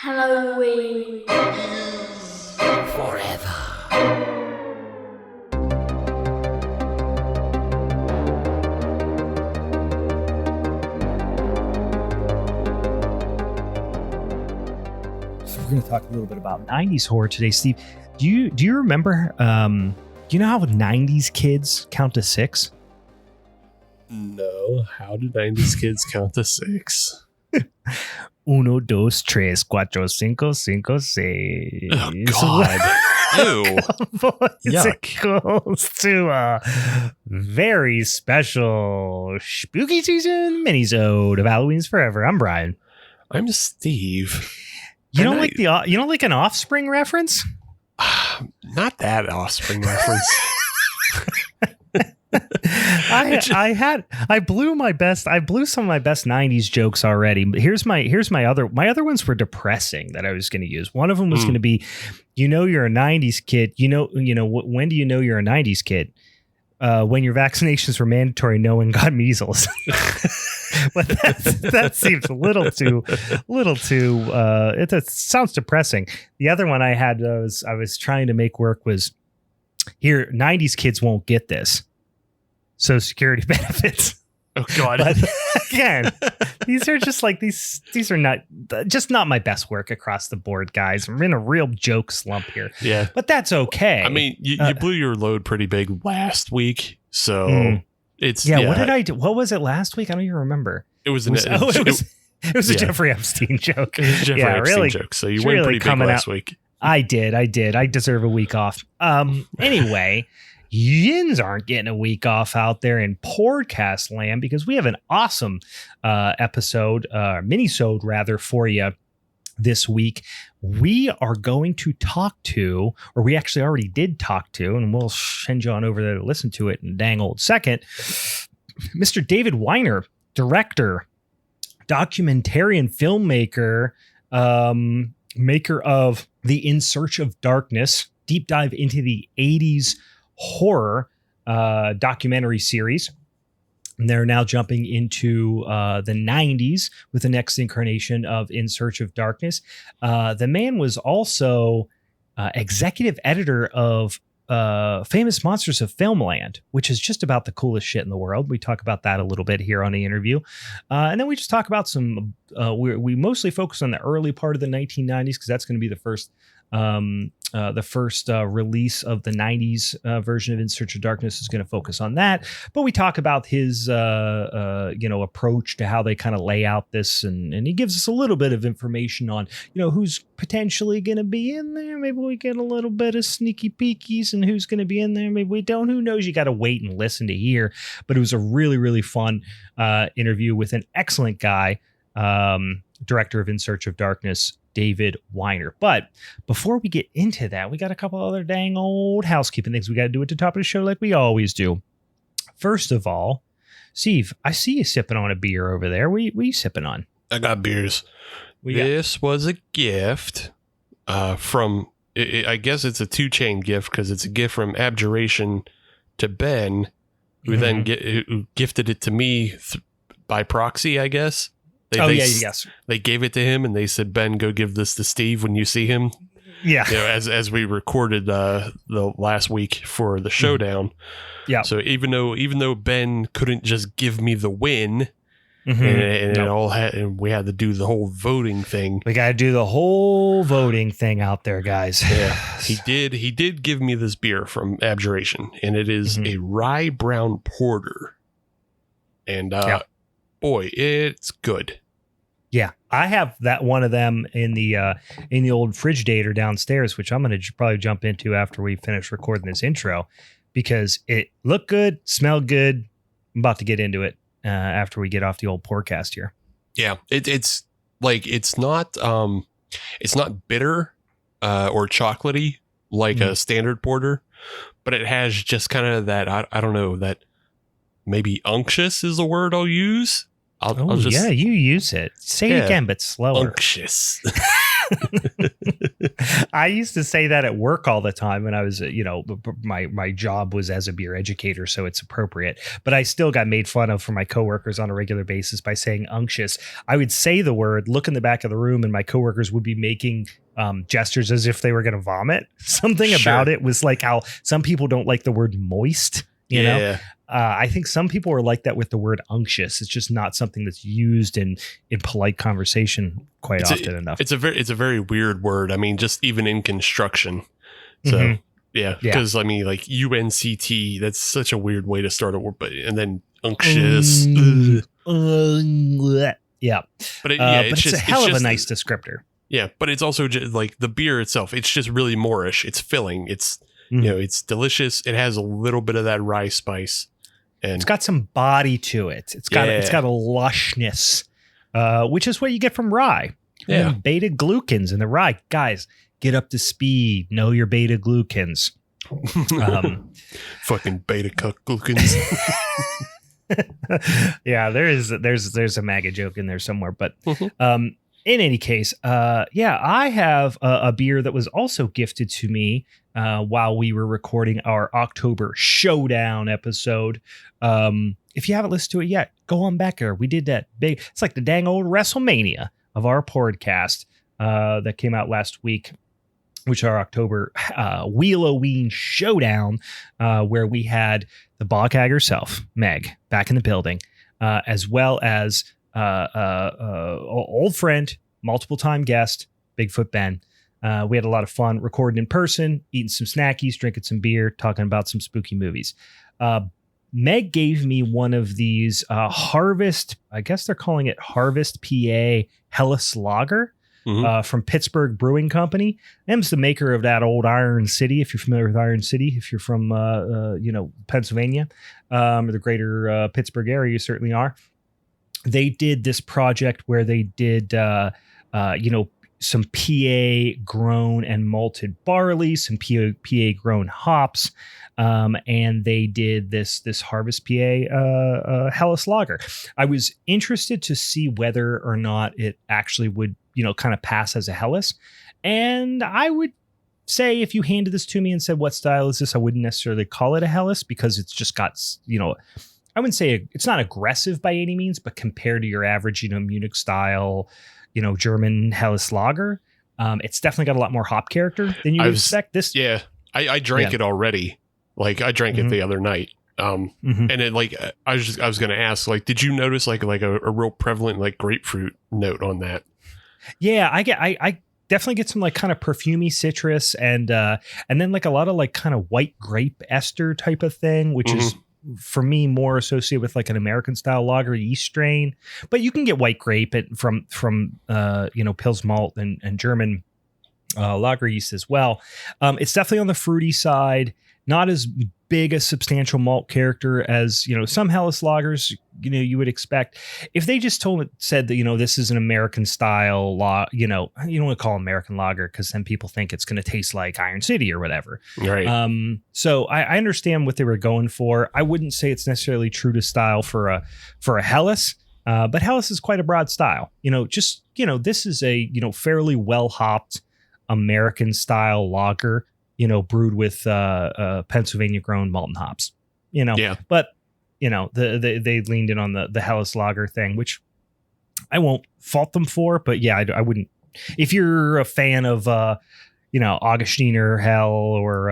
Halloween forever. So we're going to talk a little bit about 90s horror today, Steve. Do you remember, do you know how 90s kids count to 6? No. How do 90s kids count to 6? 1, 2, 3, 4, 5, 6. Oh, God. Ew. It goes to a very special spooky season minisode of Halloween's Forever. I'm Brian. I'm Steve. You don't like an Offspring reference? Not that Offspring reference. I blew some of my best 90s jokes already. But here's my other ones were depressing that I was going to use. One of them was going to be, you're a 90s kid. When do you know you're a 90s kid? When your vaccinations were mandatory, no one got measles. But that seems a little too. It sounds depressing. The other one I had I was trying to make work was here. 90s kids won't get this. Social Security benefits. Oh God! But again, these are just like these are not my best work across the board, guys. I'm in a real joke slump here. Yeah, but that's okay. I mean, you blew your load pretty big last week, so it's What did I do? What was it last week? I don't even remember. It was a Jeffrey Epstein joke. It was a Jeffrey Epstein joke. So you went pretty big last week. I did. I deserve a week off. Anyway. Yins aren't getting a week off out there in podcast land because we have an awesome minisode rather for you this week. We are going to talk to, or we actually already did talk to, and we'll send you on over there to listen to it in a dang old second, Mr. David Weiner, director, documentarian filmmaker, maker of the In Search of Darkness, deep dive into the 80s horror documentary series. And they're now jumping into the 90s with the next incarnation of In Search of Darkness. The man was also executive editor of Famous Monsters of Filmland, which is just about the coolest shit in the world. We talk about that a little bit here on the interview. And then we just talk about some, we mostly focus on the early part of the 1990s because that's going to be the first release of the 90s version of In Search of Darkness is going to focus on that. But we talk about his, approach to how they kind of lay out this. And he gives us a little bit of information on, who's potentially going to be in there. Maybe we get a little bit of sneaky peekies and who's going to be in there. Maybe we don't. Who knows? You got to wait and listen to hear. But it was a really, really fun interview with an excellent guy, director of In Search of Darkness, David Weiner. But before we get into that, we got a couple other dang old housekeeping things we got to do at the top of the show like we always do. First of all, Steve, I see you sipping on a beer over there. What are you sipping on? I got beers. This was a gift from, I guess it's a 2-chain gift because it's a gift from Abjuration to Ben, who then who gifted it to me by proxy, I guess. Yes. They gave it to him and they said, Ben, go give this to Steve when you see him. Yeah. As we recorded the last week for the showdown. Yeah. So even though Ben couldn't just give me the win and we had to do the whole voting thing. We got to do the whole voting thing out there, guys. Yeah. He did give me this beer from Abjuration, and it is a rye brown porter. And boy, it's good. Yeah, I have that one of them in the old Frigidator downstairs, which I'm going to probably jump into after we finish recording this intro because it looked good, smelled good. I'm about to get into it after we get off the old podcast here. Yeah, it's not bitter or chocolatey like a standard porter, but it has just kind of that I don't know, that maybe unctuous is the word I'll use. I'll just, yeah, you use it. Say it again, but slower. Unctuous. I used to say that at work all the time when I was, my job was as a beer educator, so it's appropriate. But I still got made fun of from my coworkers on a regular basis by saying unctuous. I would say the word, look in the back of the room, and my coworkers would be making gestures as if they were going to vomit. Something about it was like how some people don't like the word moist. You know, I think some people are like that with the word unctuous. It's just not something that's used in polite conversation quite often enough. It's a very weird word. I mean, just even in construction. So because I mean, like UNCT, that's such a weird way to start a word. But and then unctuous. Yeah, but it's a hell of a nice descriptor. Yeah, but it's also just like the beer itself. It's just really Moorish. It's filling. It's it's delicious. It has a little bit of that rye spice, and it's got some body to it. It's got a lushness, which is what you get from rye. Yeah, beta glucans in the rye. Guys, get up to speed. Know your beta glucans. Fucking beta glucans. Yeah, there's a MAGA joke in there somewhere, but in any case, I have a beer that was also gifted to me while we were recording our October Showdown episode. If you haven't listened to it yet, go on back there. We did that big. It's like the dang old WrestleMania of our podcast that came out last week, which our October Wheeloween Showdown, where we had the Bogag herself, Meg, back in the building, as well as old friend, multiple time guest, Bigfoot Ben. We had a lot of fun recording in person, eating some snackies, drinking some beer, talking about some spooky movies. Meg gave me one of these Harvest, I guess they're calling it Harvest PA Helles Lager from Pittsburgh Brewing Company. Them's the maker of that old Iron City, if you're familiar with Iron City, if you're from Pennsylvania or the greater Pittsburgh area, you certainly are. They did this project where they did, some PA grown and malted barley, some PA grown hops, and they did this Harvest PA Helles Lager. I was interested to see whether or not it actually would, kind of pass as a Helles. And I would say if you handed this to me and said, what style is this? I wouldn't necessarily call it a Helles because it's just got, I wouldn't say it's not aggressive by any means, but compared to your average, Munich style, German Helles Lager, it's definitely got a lot more hop character than you would expect. This, I drank it already. Like I drank it the other night, and it I was going to ask, did you notice like a real prevalent grapefruit note on that? Yeah, I definitely get some kind of perfumey citrus and then a lot of kind of white grape ester type of thing, which is for me more associated with an American style lager yeast strain, but you can get white grape from Pils malt and German lager yeast as well. It's definitely on the fruity side, not as big a substantial malt character as some Helles lagers you would expect. If they just said that this is an American style you don't want to call it American lager because then people think it's going to taste like Iron City or whatever. Right. So I understand what they were going for. I wouldn't say it's necessarily true to style for a Helles, but Helles is quite a broad style. This is a fairly well hopped American style lager. Brewed with Pennsylvania grown malt and hops, but they leaned in on the Helles Lager thing, which I won't fault them for, but yeah, I wouldn't, if you're a fan of, Augustiner Hell or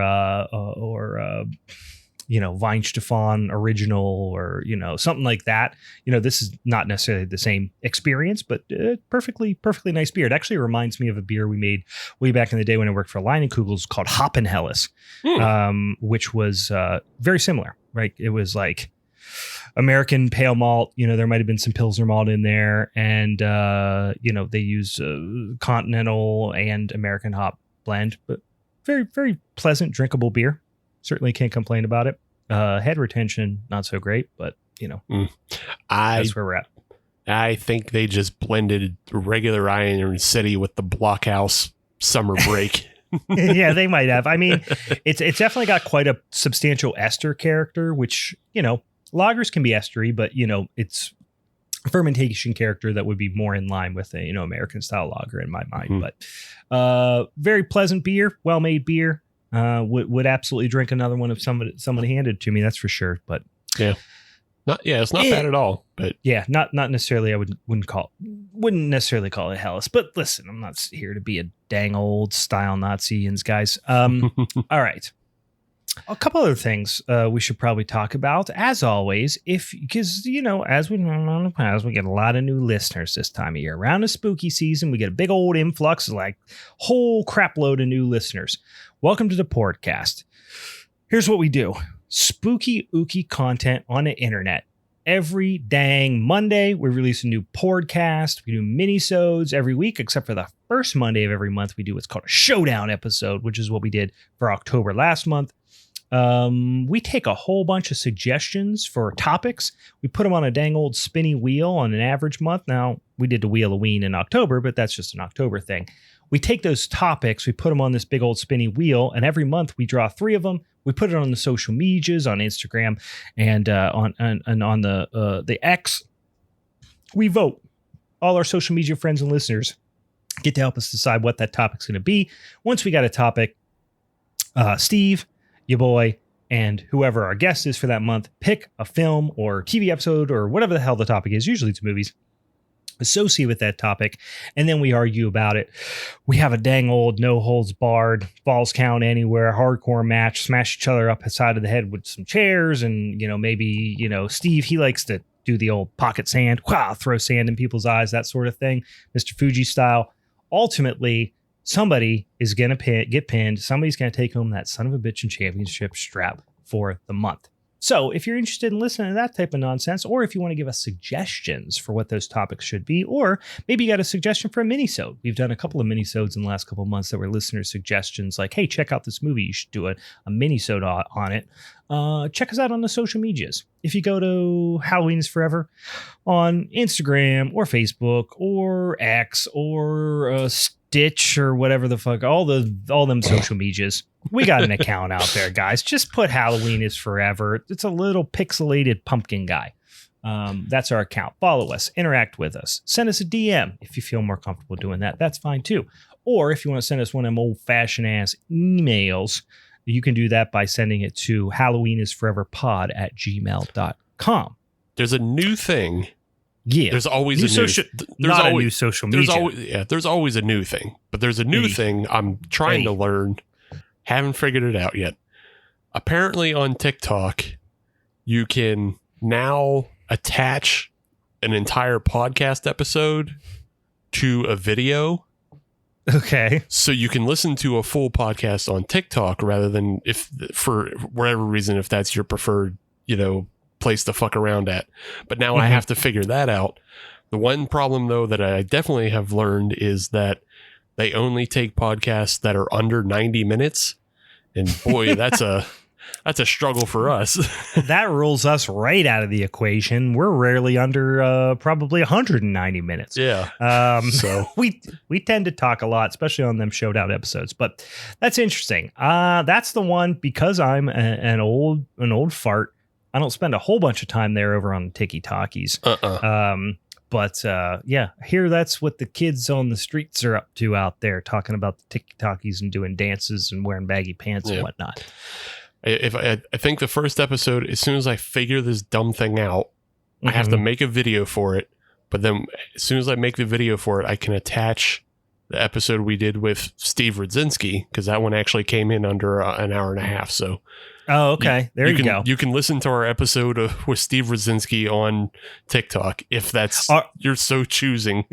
Weinstefan original or, something like that. This is not necessarily the same experience, but perfectly nice beer. It actually reminds me of a beer we made way back in the day when I worked for Leinenkugels called Hoppen Helles, which was very similar, right? It was like American pale malt, there might've been some Pilsner malt in there and, they use continental and American hop blend, but very, very pleasant, drinkable beer. Certainly can't complain about it. Head retention, not so great, but that's where we're at. I think they just blended regular Iron City with the Blockhouse Summer Break. Yeah, they might have. I mean, it's definitely got quite a substantial ester character, which, lagers can be estery, but, it's fermentation character that would be more in line with a, American style lager in my mind. But very pleasant beer, well-made beer. Would absolutely drink another one if somebody handed it to me. That's for sure. But it's not bad at all. But yeah, not necessarily. I wouldn't necessarily call it Helles. But listen, I'm not here to be a dang old style Nazi-ins, guys. All right. A couple other things we should probably talk about, as always, because as we know in the past, we get a lot of new listeners this time of year. Around the spooky season, we get a big old influx of whole crap load of new listeners. Welcome to the podcast. Here's what we do. Spooky ooky content on the internet. Every dang Monday, we release a new podcast. We do minisodes every week, except for the first Monday of every month. We do what's called a showdown episode, which is what we did for October last month. We take a whole bunch of suggestions for topics. We put them on a dang old spinny wheel on an average month. Now, we did the Wheel-a-Ween in October, but that's just an October thing. We take those topics, we put them on this big old spinny wheel, and every month we draw 3 of them. We put it on the social medias, on Instagram, and on the X. We vote. All our social media friends and listeners get to help us decide what that topic's going to be. Once we got a topic, Steve, your boy, and whoever our guest is for that month, pick a film or TV episode or whatever the hell the topic is. Usually it's movies. Associate with that topic, and then we argue about it. We have a dang old no holds barred, balls count anywhere, hardcore match, smash each other up the side of the head with some chairs, and maybe Steve, he likes to do the old pocket sand, throw sand in people's eyes, that sort of thing, Mr. Fuji style. Ultimately, somebody is gonna get pinned. Somebody's gonna take home that son of a bitch and championship strap for the month. So if you're interested in listening to that type of nonsense, or if you want to give us suggestions for what those topics should be, or maybe you got a suggestion for a minisode. We've done a couple of minisodes in the last couple of months that were listener suggestions like, hey, check out this movie. You should do a minisode on it. Check us out on the social medias. If you go to Halloween is Forever on Instagram or Facebook or X or Stitch or whatever the fuck, all them social medias. We got an account out there, guys. Just put Halloween is Forever. It's a little pixelated pumpkin guy. That's our account. Follow us. Interact with us. Send us a DM if you feel more comfortable doing that. That's fine too. Or if you want to send us one of them old-fashioned ass emails, you can do that by sending it to halloweenisforeverpod@gmail.com. There's a new thing. Yeah. There's always new a new social media. There's always a new thing. But there's a new thing I'm trying to learn. Haven't figured it out yet. Apparently on TikTok, you can now attach an entire podcast episode to a video. Okay. So you can listen to a full podcast on TikTok rather than, if for whatever reason, if that's your preferred, place to fuck around at. But now I have to figure that out. The one problem though that I definitely have learned is that they only take podcasts that are under 90 minutes. And boy, that's a struggle for us. That rules us right out of the equation. We're rarely under probably 190 minutes. Yeah. So we tend to talk a lot, especially on them showdown episodes. But that's interesting. That's the one, because I'm an old fart. I don't spend a whole bunch of time there over on the Tiki Talkies. But yeah, here that's what the kids on the streets are up to out there, talking about the Tiki-Talkies and doing dances and wearing baggy pants and whatnot. I think the first episode, as soon as I figure this dumb thing out, I have to make a video for it. But then as soon as I make the video for it, I can attach the episode we did with Steve Rudzinski, because that one actually came in under an hour and a half. So oh, okay. There you go. You can listen to our episode with Steve Rudzinski on TikTok if that's you're so choosing.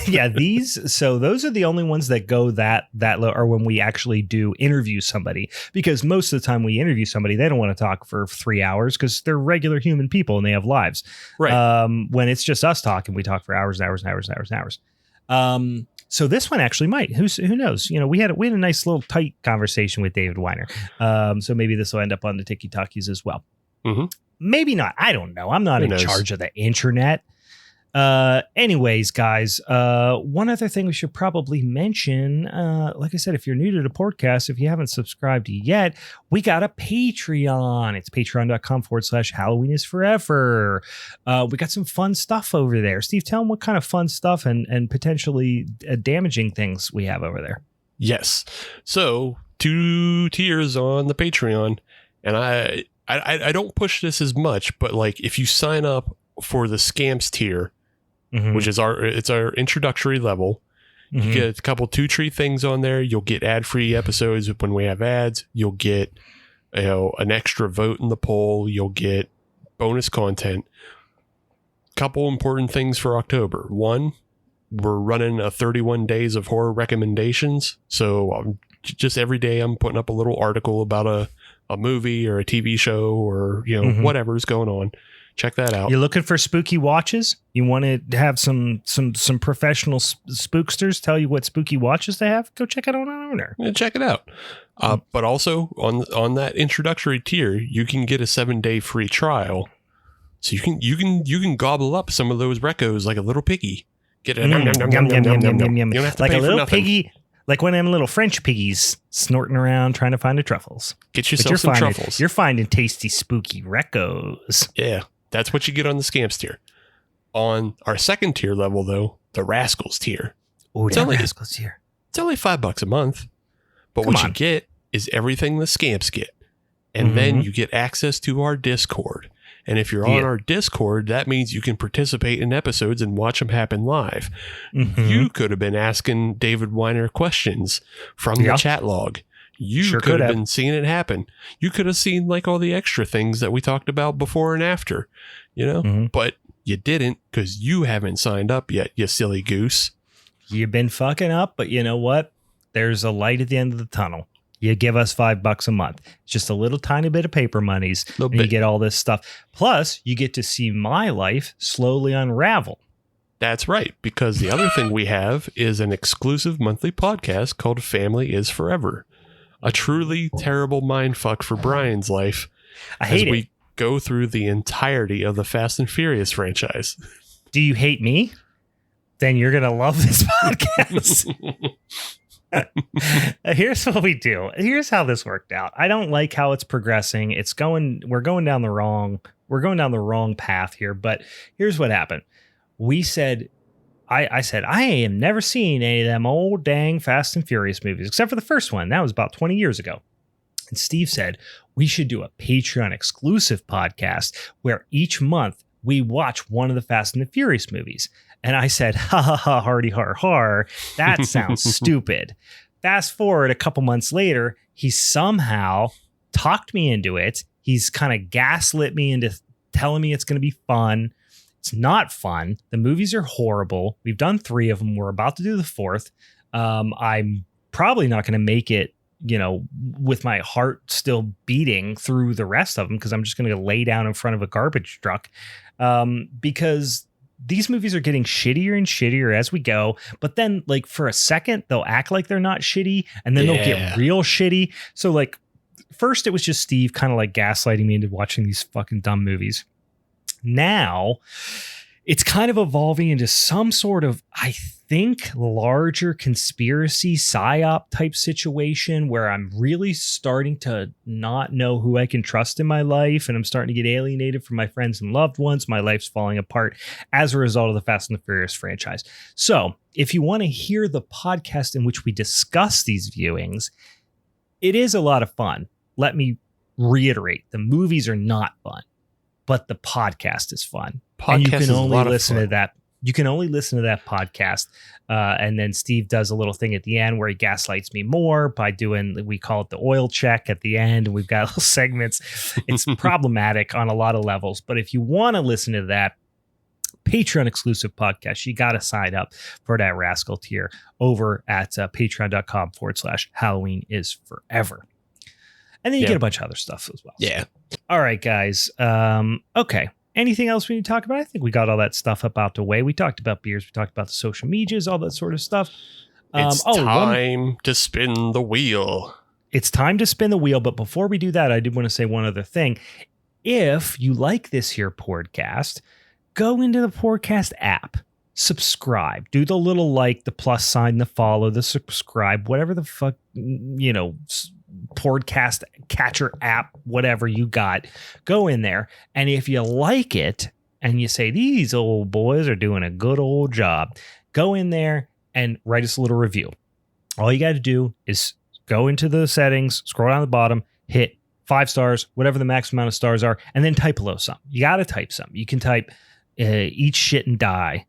Yeah, those are the only ones that go that low, or when we actually do interview somebody, because most of the time we interview somebody, they don't want to talk for 3 hours because they're regular human people and they have lives. Right. When it's just us talking, we talk for hours and hours and hours and hours and hours. So this one actually might. Who knows? We had a nice little tight conversation with David Weiner. So maybe this will end up on the Tiki Talkies as well. Mm-hmm. Maybe not. I don't know. I'm not in charge of the internet. Anyways, guys, one other thing we should probably mention, like I said, if you're new to the podcast, if you haven't subscribed yet, we got a Patreon. It's patreon.com/Halloween is forever. We got some fun stuff over there. Steve, tell them what kind of fun stuff and potentially damaging things we have over there. Yes. So 2 tiers on the Patreon, and I don't push this as much, but like if you sign up for the Scamps tier, which is our introductory level, you get a couple 2 tree things on there. You'll get ad-free episodes when we have ads. You'll get an extra vote in the poll. You'll get bonus content. Couple important things for October. One, we're running a 31 days of horror recommendations. So just every day I'm putting up a little article about a movie or a TV show or whatever's going on. Check that out. You're looking for spooky watches? You want to have some professional spooksters tell you what spooky watches they have? Go check it out on there. Yeah, check it out. But also on that introductory tier, you can get a 7-day free trial. So you can gobble up some of those recos like a little piggy. Get a yum. You don't have to like pay a little for nothing. piggy, like one of them little French piggies snorting around trying to find the truffles. Get yourself some truffles. You're finding tasty, spooky recos. Yeah. That's what you get on the Scamps tier. On our second tier level, though, the Rascals tier. Oh, the Rascals tier. It's only $5 a month. But you get is everything the Scamps get. And then you get access to our Discord. And if you're on our Discord, that means you can participate in episodes and watch them happen live. You could have been asking David Weiner questions from the chat log. You could have been seeing it happen. You could have seen like all the extra things that we talked about before and after, but you didn't because you haven't signed up yet, you silly goose. You've been fucking up, but you know what? There's a light at the end of the tunnel. You give us $5 a month. It's just a little tiny bit of paper monies. And you get all this stuff. Plus, you get to see my life slowly unravel. That's right, because the other thing we have is an exclusive monthly podcast called Family is Forever. A truly terrible mindfuck for Brian's life. I hate as we go through the entirety of the Fast and Furious franchise. Do you hate me? Then you're going to love this podcast. Here's what we do. Here's how this worked out. I don't like how it's progressing. We're going down the wrong path here, but here's what happened. We said, I said, I am never seeing any of them old dang Fast and Furious movies, except for the first one. That was about 20 years ago. And Steve said, we should do a Patreon exclusive podcast where each month we watch one of the Fast and the Furious movies. And I said, ha ha ha, hardy har har. That sounds stupid. Fast forward a couple months later, he somehow talked me into it. He's kind of gaslit me into telling me it's going to be fun. It's not fun. The movies are horrible. We've done 3 of them. We're about to do the 4th. I'm probably not going to make it, with my heart still beating through the rest of them because I'm just going to lay down in front of a garbage truck because these movies are getting shittier and shittier as we go. But then like for a second, they'll act like they're not shitty and then they'll get real shitty. So like first it was just Steve kind of like gaslighting me into watching these fucking dumb movies. Now it's kind of evolving into some sort of, I think, larger conspiracy psyop type situation where I'm really starting to not know who I can trust in my life. And I'm starting to get alienated from my friends and loved ones. My life's falling apart as a result of the Fast and the Furious franchise. So if you want to hear the podcast in which we discuss these viewings, it is a lot of fun. Let me reiterate, the movies are not fun, but the podcast is fun. And you can only listen to that. You can only listen to that podcast. And then Steve does a little thing at the end where he gaslights me more by doing, we call it the oil check at the end. And we've got little segments. It's problematic on a lot of levels. But if you want to listen to that Patreon exclusive podcast, you got to sign up for that Rascal tier over at patreon.com/Halloween is forever. And then you get a bunch of other stuff as well. Yeah. All right, guys. Okay. Anything else we need to talk about? I think we got all that stuff up out the way. We talked about beers. We talked about the social medias, all that sort of stuff. It's time to spin the wheel. It's time to spin the wheel. But before we do that, I did want to say one other thing. If you like this here podcast, go into the podcast app, subscribe, do the little like, the plus sign, the follow, the subscribe, whatever the fuck, podcast catcher app, whatever you got, go in there. And if you like it and you say, these old boys are doing a good old job, go in there and write us a little review. All you got to do is go into the settings, scroll down the bottom, hit 5 stars, whatever the max amount of stars are, and then type below something. You got to type something. You can type, eat shit and die.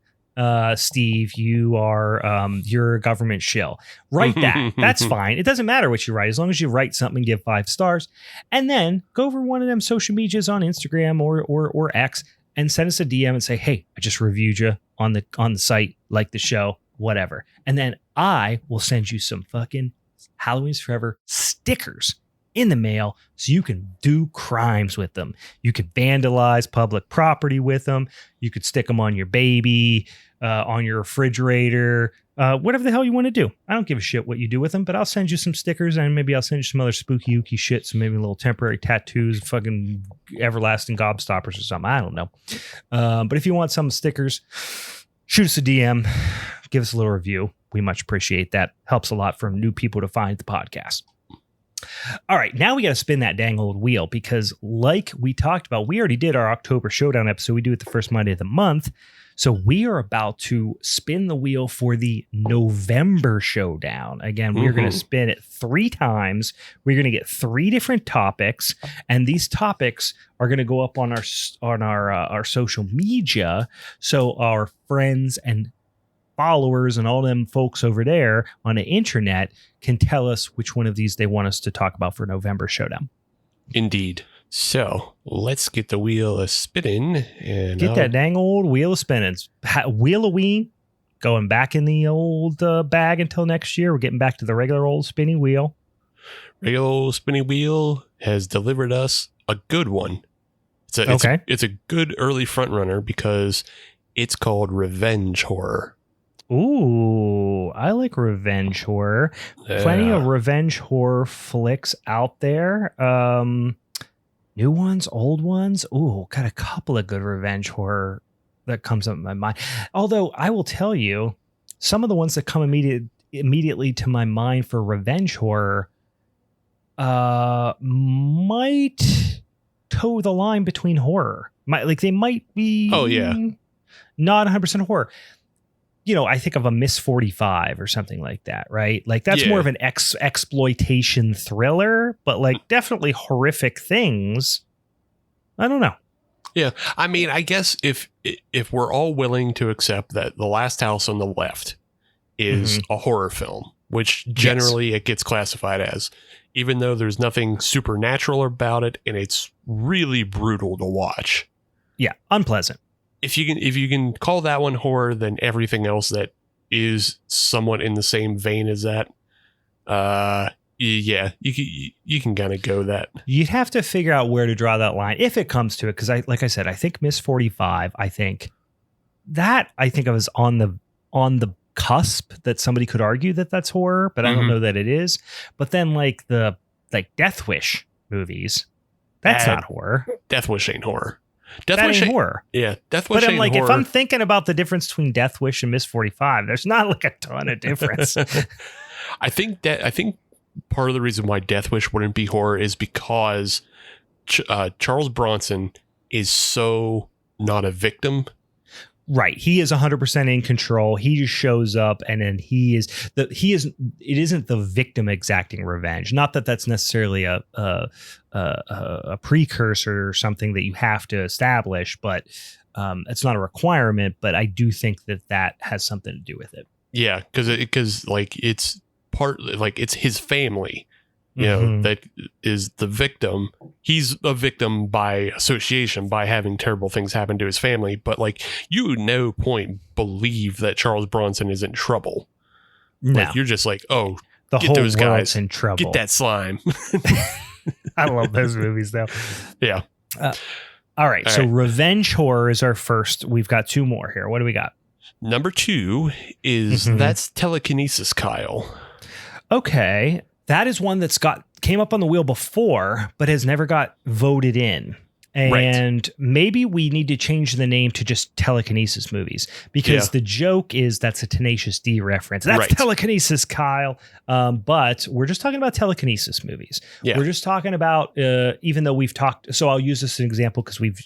Steve, you're a government shill. Write that. That's fine. It doesn't matter what you write, as long as you write something and give 5 stars. And then go over one of them social medias on Instagram or X and send us a DM and say, hey, I just reviewed you on the site, like the show, whatever. And then I will send you some fucking Halloween's Forever stickers in the mail so you can do crimes with them. You could vandalize public property with them. You could stick them on your baby, on your refrigerator, whatever the hell you want to do. I don't give a shit what you do with them, but I'll send you some stickers and maybe I'll send you some other spooky ooky shit. So maybe little temporary tattoos, fucking everlasting gobstoppers or something. I don't know. But if you want some stickers, shoot us a DM, give us a little review. We much appreciate that. Helps a lot for new people to find the podcast. All right, now we got to spin that dang old wheel because like we talked about, we already did our October Showdown episode. We do it the first Monday of the month. So we are about to spin the wheel for the November Showdown. Again, we're going to spin it 3 times. We're going to get 3 different topics, and these topics are going to go up on our social media, so our friends and followers and all them folks over there on the internet can tell us which one of these they want us to talk about for November Showdown. Indeed. So let's get the wheel a spinning and get that dang old wheel of spinning. Wheel-a-ween going back in the old bag until next year. We're getting back to the regular old spinny wheel. Regular old spinny wheel has delivered us a good one. It's a good early front runner because it's called revenge horror. Ooh, I like revenge horror. Yeah. Plenty of revenge horror flicks out there. New ones, old ones. Ooh, got a couple of good revenge horror that comes up in my mind. Although I will tell you, some of the ones that come immediately to my mind for revenge horror might toe the line between horror. They might be not 100% horror. You know, I think of a Miss 45 or something like that, right? Like that's more of an exploitation thriller, but like definitely horrific things. I don't know. Yeah. I mean, I guess if we're all willing to accept that The Last House on the Left is a horror film, which generally it gets classified as, even though there's nothing supernatural about it and it's really brutal to watch. Yeah. Unpleasant. If you can call that one horror, then everything else that is somewhat in the same vein as that, you can kind of go that. You'd have to figure out where to draw that line if it comes to it, because like I said, I think Miss 45. I think of as on the cusp that somebody could argue that that's horror, but I don't know that it is. But then like Death Wish movies, that's not horror. Death Wish ain't horror. Death Wish ain't horror. Yeah, Death Wish. But I'm like, horror. If I'm thinking about the difference between Death Wish and Miss 45, there's not like a ton of difference. I think part of the reason why Death Wish wouldn't be horror is because Charles Bronson is so not a victim. Right. He is 100% in control. He just shows up and then it isn't the victim exacting revenge. Not that that's necessarily a precursor or something that you have to establish, but it's not a requirement. But I do think that has something to do with it. Yeah. Because like it's it's his family, you know, that is the victim. He's a victim by association, by having terrible things happen to his family. But like, you at no point believe that Charles Bronson is in trouble. No. Like, you're just like, oh, the get whole those guys in trouble. Get that slime. I love those movies though. Yeah. All right. So revenge horror is our first. We've got 2 more here. What do we got? Number 2 is That's Telekinesis, Kyle. Okay. That is one came up on the wheel before, but has never got voted in. And maybe we need to change the name to just Telekinesis Movies, because the joke is that's a Tenacious D reference. That's Telekinesis, Kyle. But we're just talking about Telekinesis Movies. We're just talking about, even though we've talked, so I'll use this as an example because we've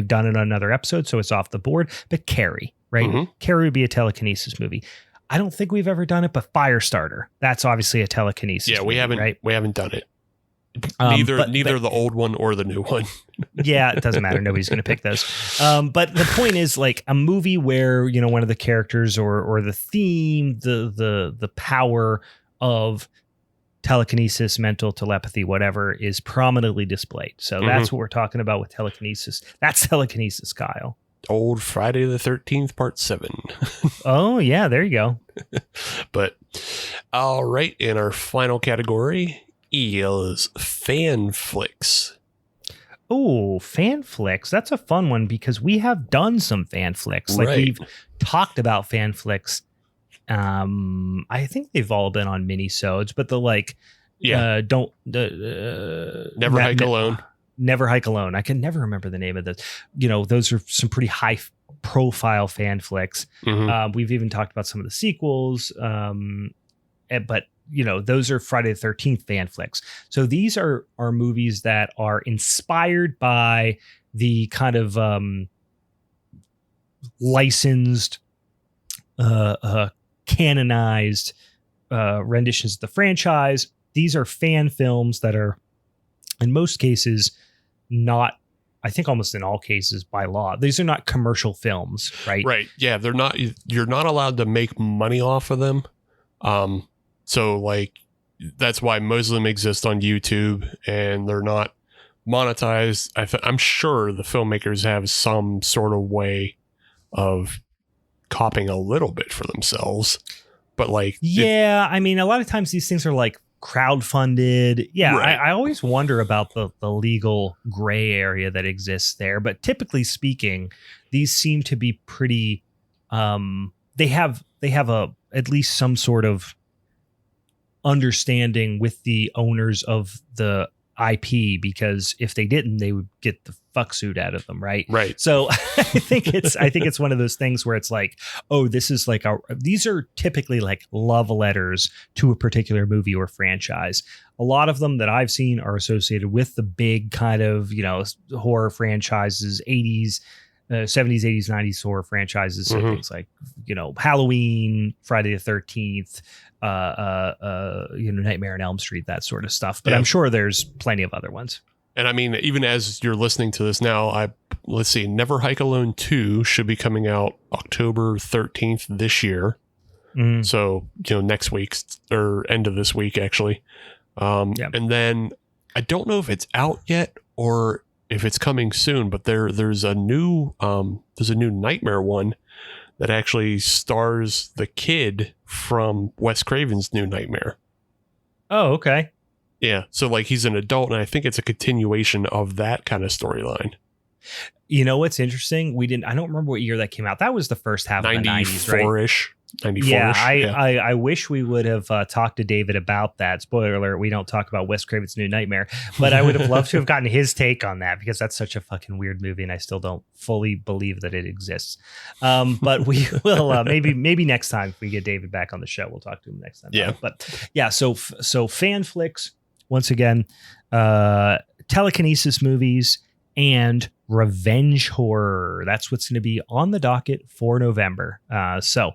done it on another episode, so it's off the board. But Carrie, right? Carrie would be a Telekinesis movie. I don't think we've ever done it, but Firestarter, that's obviously a Telekinesis movie, we haven't, right? We haven't done it. Neither the old one or the new one. Yeah, it doesn't matter. Nobody's going to pick those. But the point is, like, a movie where, one of the characters or the theme, the power of telekinesis, mental telepathy, whatever, is prominently displayed. So that's what we're talking about with telekinesis. That's Telekinesis, Kyle. Old Friday the 13th, part 7. Oh, yeah, there you go. But all right, in our final category is fan flicks. Oh, fan flicks. That's a fun one because we have done some fan flicks. Like we've talked about fan flicks. I think they've all been on minisodes, but Never Hike Alone. Never Hike Alone. I can never remember the name of this. Those are some pretty high profile fan flicks. We've even talked about some of the sequels. But those are Friday the 13th fan flicks. So these are movies that are inspired by the kind of licensed, canonized renditions of the franchise. These are fan films that are, in most cases, not, I think almost in all cases by law, these are not commercial films, right? Right. Yeah, they're not. You're not allowed to make money off of them. So that's why most of them exist on YouTube and they're not monetized. I'm sure the filmmakers have some sort of way of copying a little bit for themselves, but I mean, a lot of times these things are crowdfunded. Yeah. Right. I always wonder about the legal gray area that exists there, but typically speaking, these seem to be pretty, they have at least some sort of understanding with the owners of the IP, because if they didn't, they would get the fuck suit out of them, right? Right. So I think it's one of those things where it's like, oh, this is these are typically love letters to a particular movie or franchise. A lot of them that I've seen are associated with the big kind of, horror franchises, 80s, 70s, 80s, 90s horror franchises. So things like, Halloween, Friday the 13th, Nightmare on Elm Street, that sort of stuff. But I'm sure there's plenty of other ones. And I mean, even as you're listening to this now, let's see, Never Hike Alone 2 should be coming out October 13th this year. So, next week or end of this week, actually. And then I don't know if it's out yet or if it's coming soon, but there's a new Nightmare one that actually stars the kid from Wes Craven's New Nightmare. Oh, okay. Yeah. So he's an adult, and I think it's a continuation of that kind of storyline. What's interesting? I don't remember what year that came out. That was the first half of the 90s, right? 94-ish. 94-ish. Yeah, I wish we would have talked to David about that. Spoiler alert, we don't talk about Wes Craven's New Nightmare, but I would have loved to have gotten his take on that, because that's such a fucking weird movie and I still don't fully believe that it exists. But we will maybe next time if we get David back on the show, we'll talk to him next time. Yeah. But yeah, so fan flicks, once again, telekinesis movies and revenge horror. That's what's going to be on the docket for November. So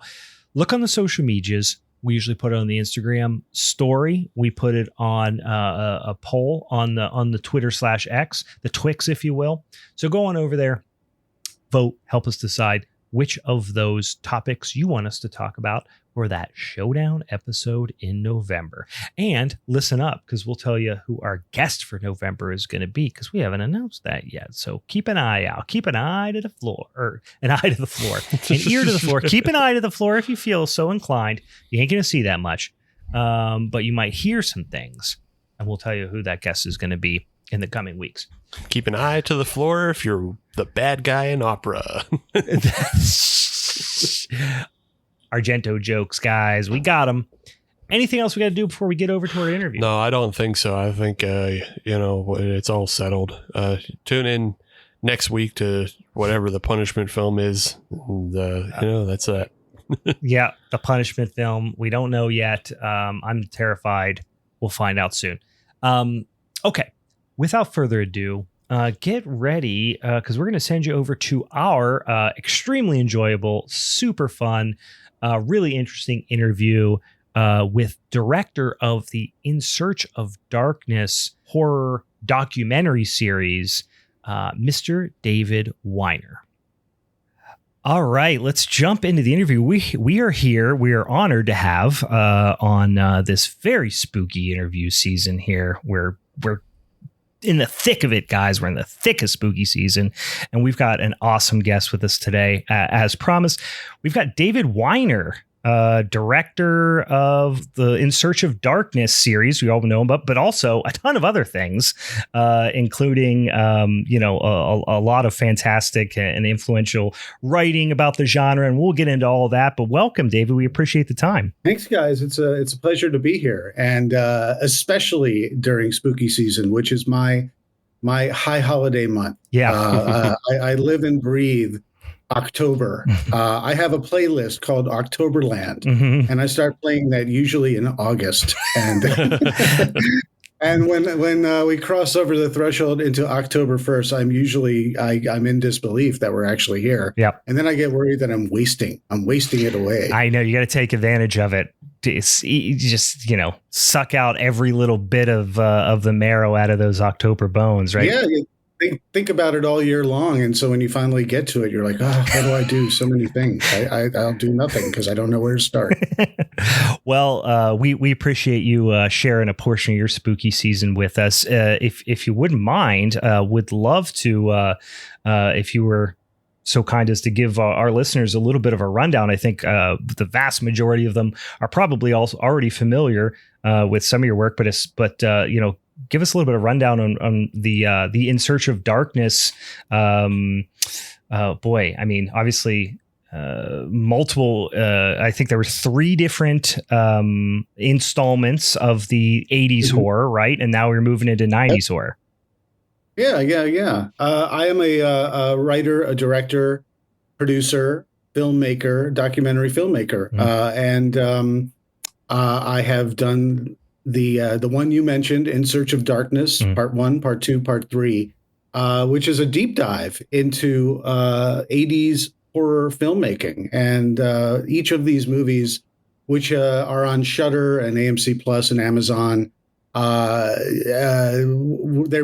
look on the social medias. We usually put it on the Instagram story. We put it on a poll on the Twitter /X, the Twix, if you will. So go on over there, vote, help us decide which of those topics you want us to talk about for that showdown episode in November. And listen up, because we'll tell you who our guest for November is going to be, because we haven't announced that yet. So keep an eye out. Keep an eye to the floor, or an eye to the floor, an ear to the floor. Keep an eye to the floor if you feel so inclined. You ain't going to see that much, but you might hear some things, and we'll tell you who that guest is going to be in the coming weeks. Keep an eye to the floor if you're the bad guy in opera. Argento jokes, guys. We got them. anything else we got to do before we get over to our interview? No, I don't think so. I think, it's all settled. Tune in next week to whatever the punishment film is. And, that's that. Yeah, the punishment film. We don't know yet. I'm terrified. We'll find out soon. Okay. Without further ado, get ready because we're going to send you over to our extremely enjoyable, super fun, really interesting interview with director of the In Search of Darkness horror documentary series, Mr. David Weiner. All right, let's jump into the interview. We are here. We are honored to have on this very spooky interview season here. We're in the thick of it, guys. We're in the thick of spooky season, and we've got an awesome guest with us today. As promised, we've got David Weiner, director of the In Search of Darkness series. We all know him, but also a ton of other things, including, a lot of fantastic and influential writing about the genre. And we'll get into all of that. But welcome, David. We appreciate the time. Thanks, guys. It's a pleasure to be here. And especially during spooky season, which is my high holiday month. Yeah. I live and breathe October. I have a playlist called Octoberland, and I start playing that usually in August. And and when we cross over the threshold into October 1st, I'm in disbelief that we're actually here. Yep. And then I get worried that I'm wasting it away. I know you got to take advantage of it. You just suck out every little bit of the marrow out of those October bones, right? Yeah. Think about it all year long, and so when you finally get to it, you're like, "Oh, how do I do so many things? I'll do nothing because I don't know where to start." Well, we appreciate you sharing a portion of your spooky season with us. If you wouldn't mind, would love to, if you were so kind as to give our listeners a little bit of a rundown. I think the vast majority of them are probably also already familiar with some of your work, but give us a little bit of rundown on the In Search of Darkness. Obviously multiple. I think there were 3 different installments of the 80s horror, right? And now we're moving into 90s horror. Yeah. I am a writer, a director, producer, filmmaker, documentary filmmaker, and I have done the one you mentioned, In Search of Darkness, Part 1, Part 2, Part 3, which is a deep dive into 80s horror filmmaking. And each of these movies, which are on Shudder and AMC Plus and Amazon, they're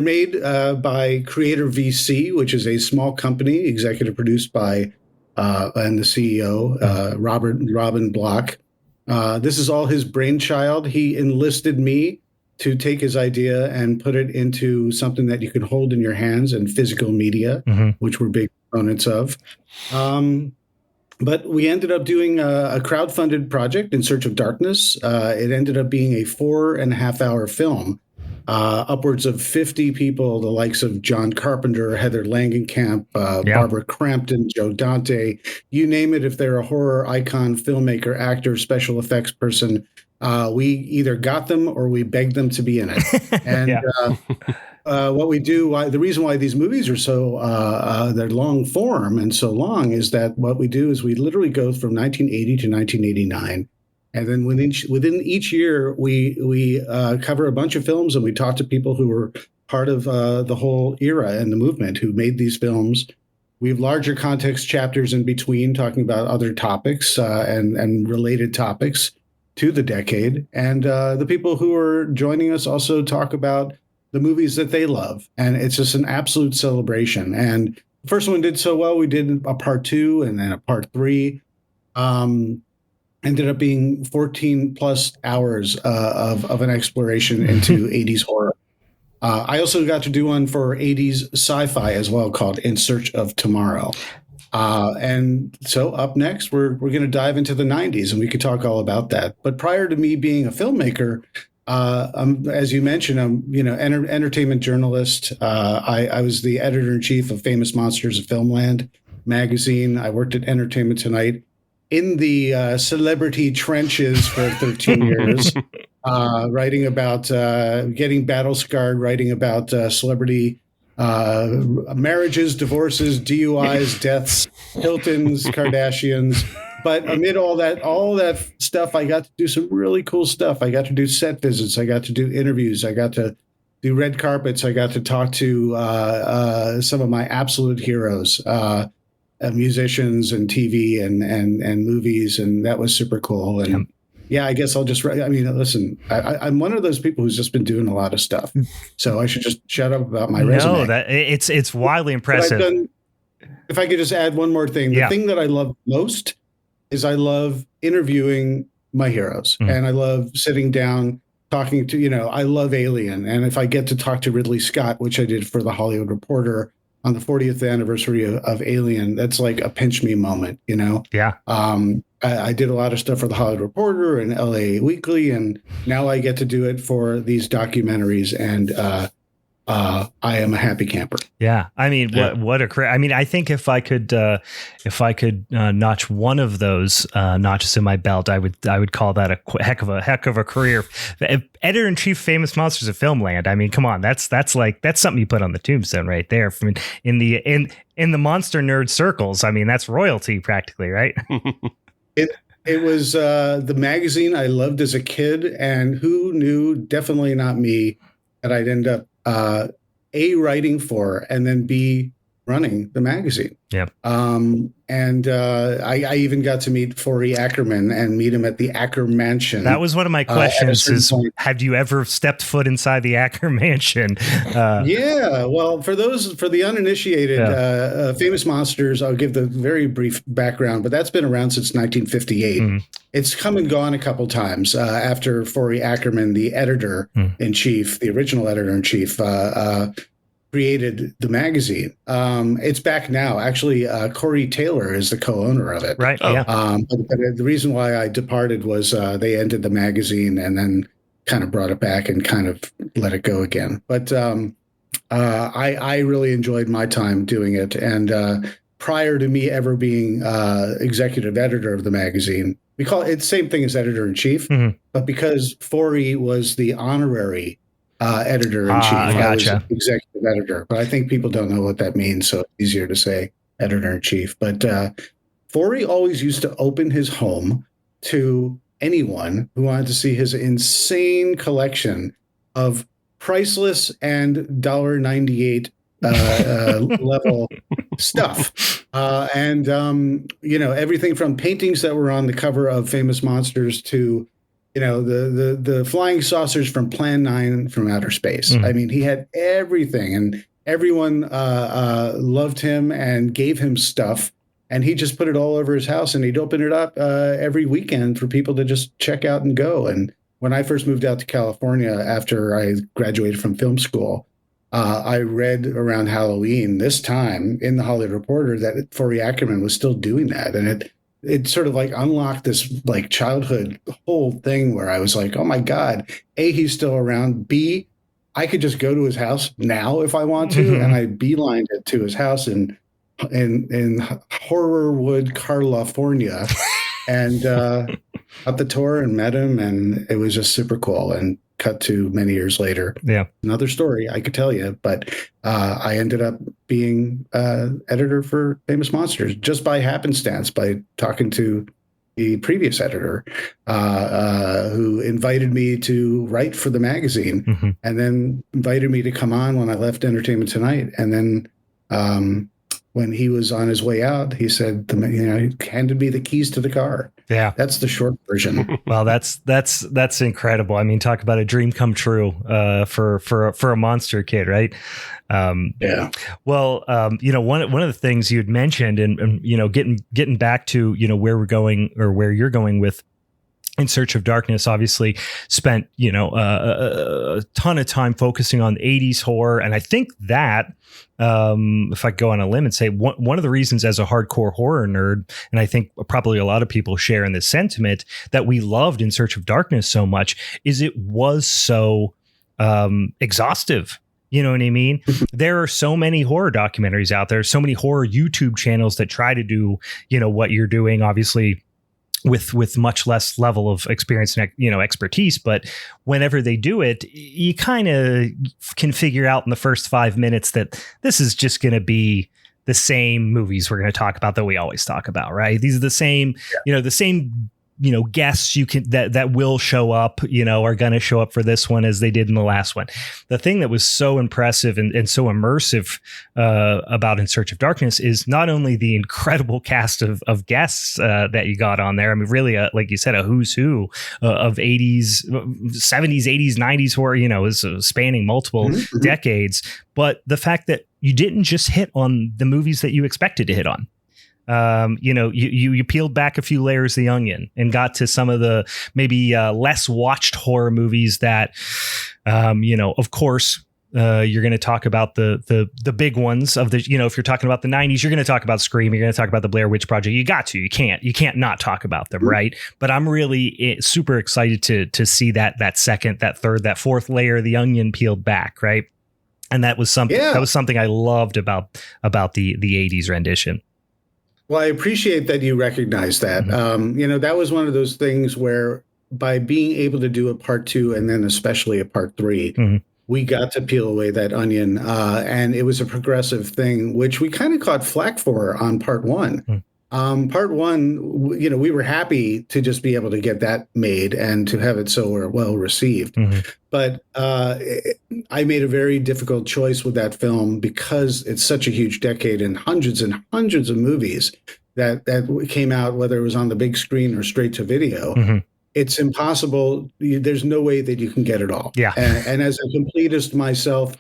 made by Creator VC, which is a small company, executive produced by and the CEO, Robin Block. This is all his brainchild. He enlisted me to take his idea and put it into something that you can hold in your hands and physical media, which we're big proponents of. But we ended up doing a crowdfunded project, In Search of Darkness. It ended up being a 4.5-hour film. Upwards of 50 people, the likes of John Carpenter, Heather Langenkamp, Barbara Crampton, Joe Dante, you name it. If they're a horror icon, filmmaker, actor, special effects person, we either got them or we begged them to be in it. And what we do, the reason why these movies are so they're long form and so long is that what we do is we literally go from 1980 to 1989. And then within each year, we cover a bunch of films and we talk to people who were part of the whole era and the movement who made these films. We have larger context chapters in between talking about other topics and related topics to the decade. And the people who are joining us also talk about the movies that they love. And it's just an absolute celebration. And the first one did so well. We did a Part 2 and then a Part 3. Ended up being 14 plus hours of an exploration into 80s horror. I also got to do one for 80s sci-fi as well called In Search of Tomorrow. And so up next, we're going to dive into the 90s and we could talk all about that. But prior to me being a filmmaker, as you mentioned, I'm entertainment journalist. I was the editor-in-chief of Famous Monsters of Filmland magazine. I worked at Entertainment Tonight. in the celebrity trenches for 13 years, writing about getting battle scarred, writing about celebrity marriages, divorces, DUIs, deaths, Hiltons, Kardashians. But amid all that stuff, I got to do some really cool stuff. I got to do set visits. I got to do interviews. I got to do red carpets. I got to talk to some of my absolute heroes, musicians and TV and movies, and that was super cool. And yeah, I guess I'll just. I mean, listen, I'm one of those people who's just been doing a lot of stuff, so I should just shut up about my resume. No, it's wildly impressive. If I could just add one more thing, the thing that I love most is I love interviewing my heroes, and I love sitting down talking to. I love Alien, and if I get to talk to Ridley Scott, which I did for the Hollywood Reporter on the 40th anniversary of Alien, that's like a pinch me moment, Yeah. I did a lot of stuff for the Hollywood Reporter and LA Weekly, and now I get to do it for these documentaries, and I am a happy camper. Yeah. I mean, what a career. I mean, I think if I could notch one of those notches in my belt, I would call that a heck of a career. Editor-in-chief, Famous Monsters of Filmland. I mean, come on, that's something you put on the tombstone right there. From in the monster nerd circles, I mean, that's royalty practically, right? It was the magazine I loved as a kid, and who knew, definitely not me, that I'd end up A, writing for, and then B, running the magazine. Yeah. And I even got to meet Forey Ackerman and meet him at the Acker Mansion. That was one of my questions is, have you ever stepped foot inside the Acker Mansion? Yeah. Well, for the uninitiated, Famous Monsters, I'll give the very brief background, but that's been around since 1958. Mm-hmm. It's come and gone a couple times after Forey Ackerman, the editor-in-chief, the original editor-in-chief, created the magazine. It's back now. Actually, Corey Taylor is the co-owner of it. Right. Yeah. But the reason why I departed was they ended the magazine and then kind of brought it back and kind of let it go again. But I really enjoyed my time doing it. And prior to me ever being executive editor of the magazine, we call it the same thing as editor-in-chief, but because Forey was the honorary editor-in-chief. I was executive editor, but I think people don't know what that means, so it's easier to say editor-in-chief. But Forey always used to open his home to anyone who wanted to see his insane collection of priceless and $1.98 level stuff. And everything from paintings that were on the cover of Famous Monsters to the flying saucers from Plan 9 from outer space. I mean, he had everything, and everyone loved him and gave him stuff. And he just put it all over his house, and he'd open it up every weekend for people to just check out and go. And when I first moved out to California after I graduated from film school, I read around Halloween this time in the Hollywood Reporter that Forey Ackerman was still doing that. And it sort of like unlocked this like childhood whole thing where I was like, oh my God, A, he's still around. B, I could just go to his house now if I want to. And I beelined it to his house in Horrorwood, California, and got the tour and met him. And it was just super cool. And cut to many years later. Yeah. Another story I could tell you, but I ended up being editor for Famous Monsters just by happenstance, by talking to the previous editor who invited me to write for the magazine and then invited me to come on when I left Entertainment Tonight. And then when he was on his way out, he said, he handed me the keys to the car. Yeah, that's the short version. Well, that's incredible. I mean, talk about a dream come true for a monster kid, right? Yeah. Well, one of the things you had mentioned, and getting back to where we're going or where you're going with In Search of Darkness, obviously spent a ton of time focusing on 80s horror, and I think that. If I go on a limb and say one of the reasons as a hardcore horror nerd, and I think probably a lot of people share in this sentiment, that we loved In Search of Darkness so much is it was so exhaustive. You know what I mean? There are so many horror documentaries out there, so many horror YouTube channels that try to do, what you're doing. Obviously, with much less level of experience and expertise, but whenever they do it, you kind of can figure out in the first 5 minutes that this is just going to be the same movies we're going to talk about that we always talk about, right? These are the same, the same guests you can that will show up, are going to show up for this one as they did in the last one. The thing that was so impressive and so immersive about In Search of Darkness is not only the incredible cast of guests that you got on there. I mean, really, like you said, a who's who of 80s, 70s, 80s, 90s horror, is spanning multiple decades. But the fact that you didn't just hit on the movies that you expected to hit on. You peeled back a few layers of the onion and got to some of the maybe less watched horror movies that, of course, you're going to talk about the big ones of the, if you're talking about the 90s, you're going to talk about Scream, you're going to talk about the Blair Witch Project. You can't not talk about them. Right. But I'm really super excited to see that second, that third, that fourth layer of the onion peeled back. Right. And that was something I loved about the 80s rendition. Well, I appreciate that you recognize that. That was one of those things where by being able to do a part 2 and then especially a part 3, we got to peel away that onion. And it was a progressive thing, which we kind of caught flack for on part 1. Part 1, we were happy to just be able to get that made and to have it so well received. But I made a very difficult choice with that film because it's such a huge decade and hundreds of movies that came out, whether it was on the big screen or straight to video. It's impossible. There's no way that you can get it all. Yeah. And as a completist myself,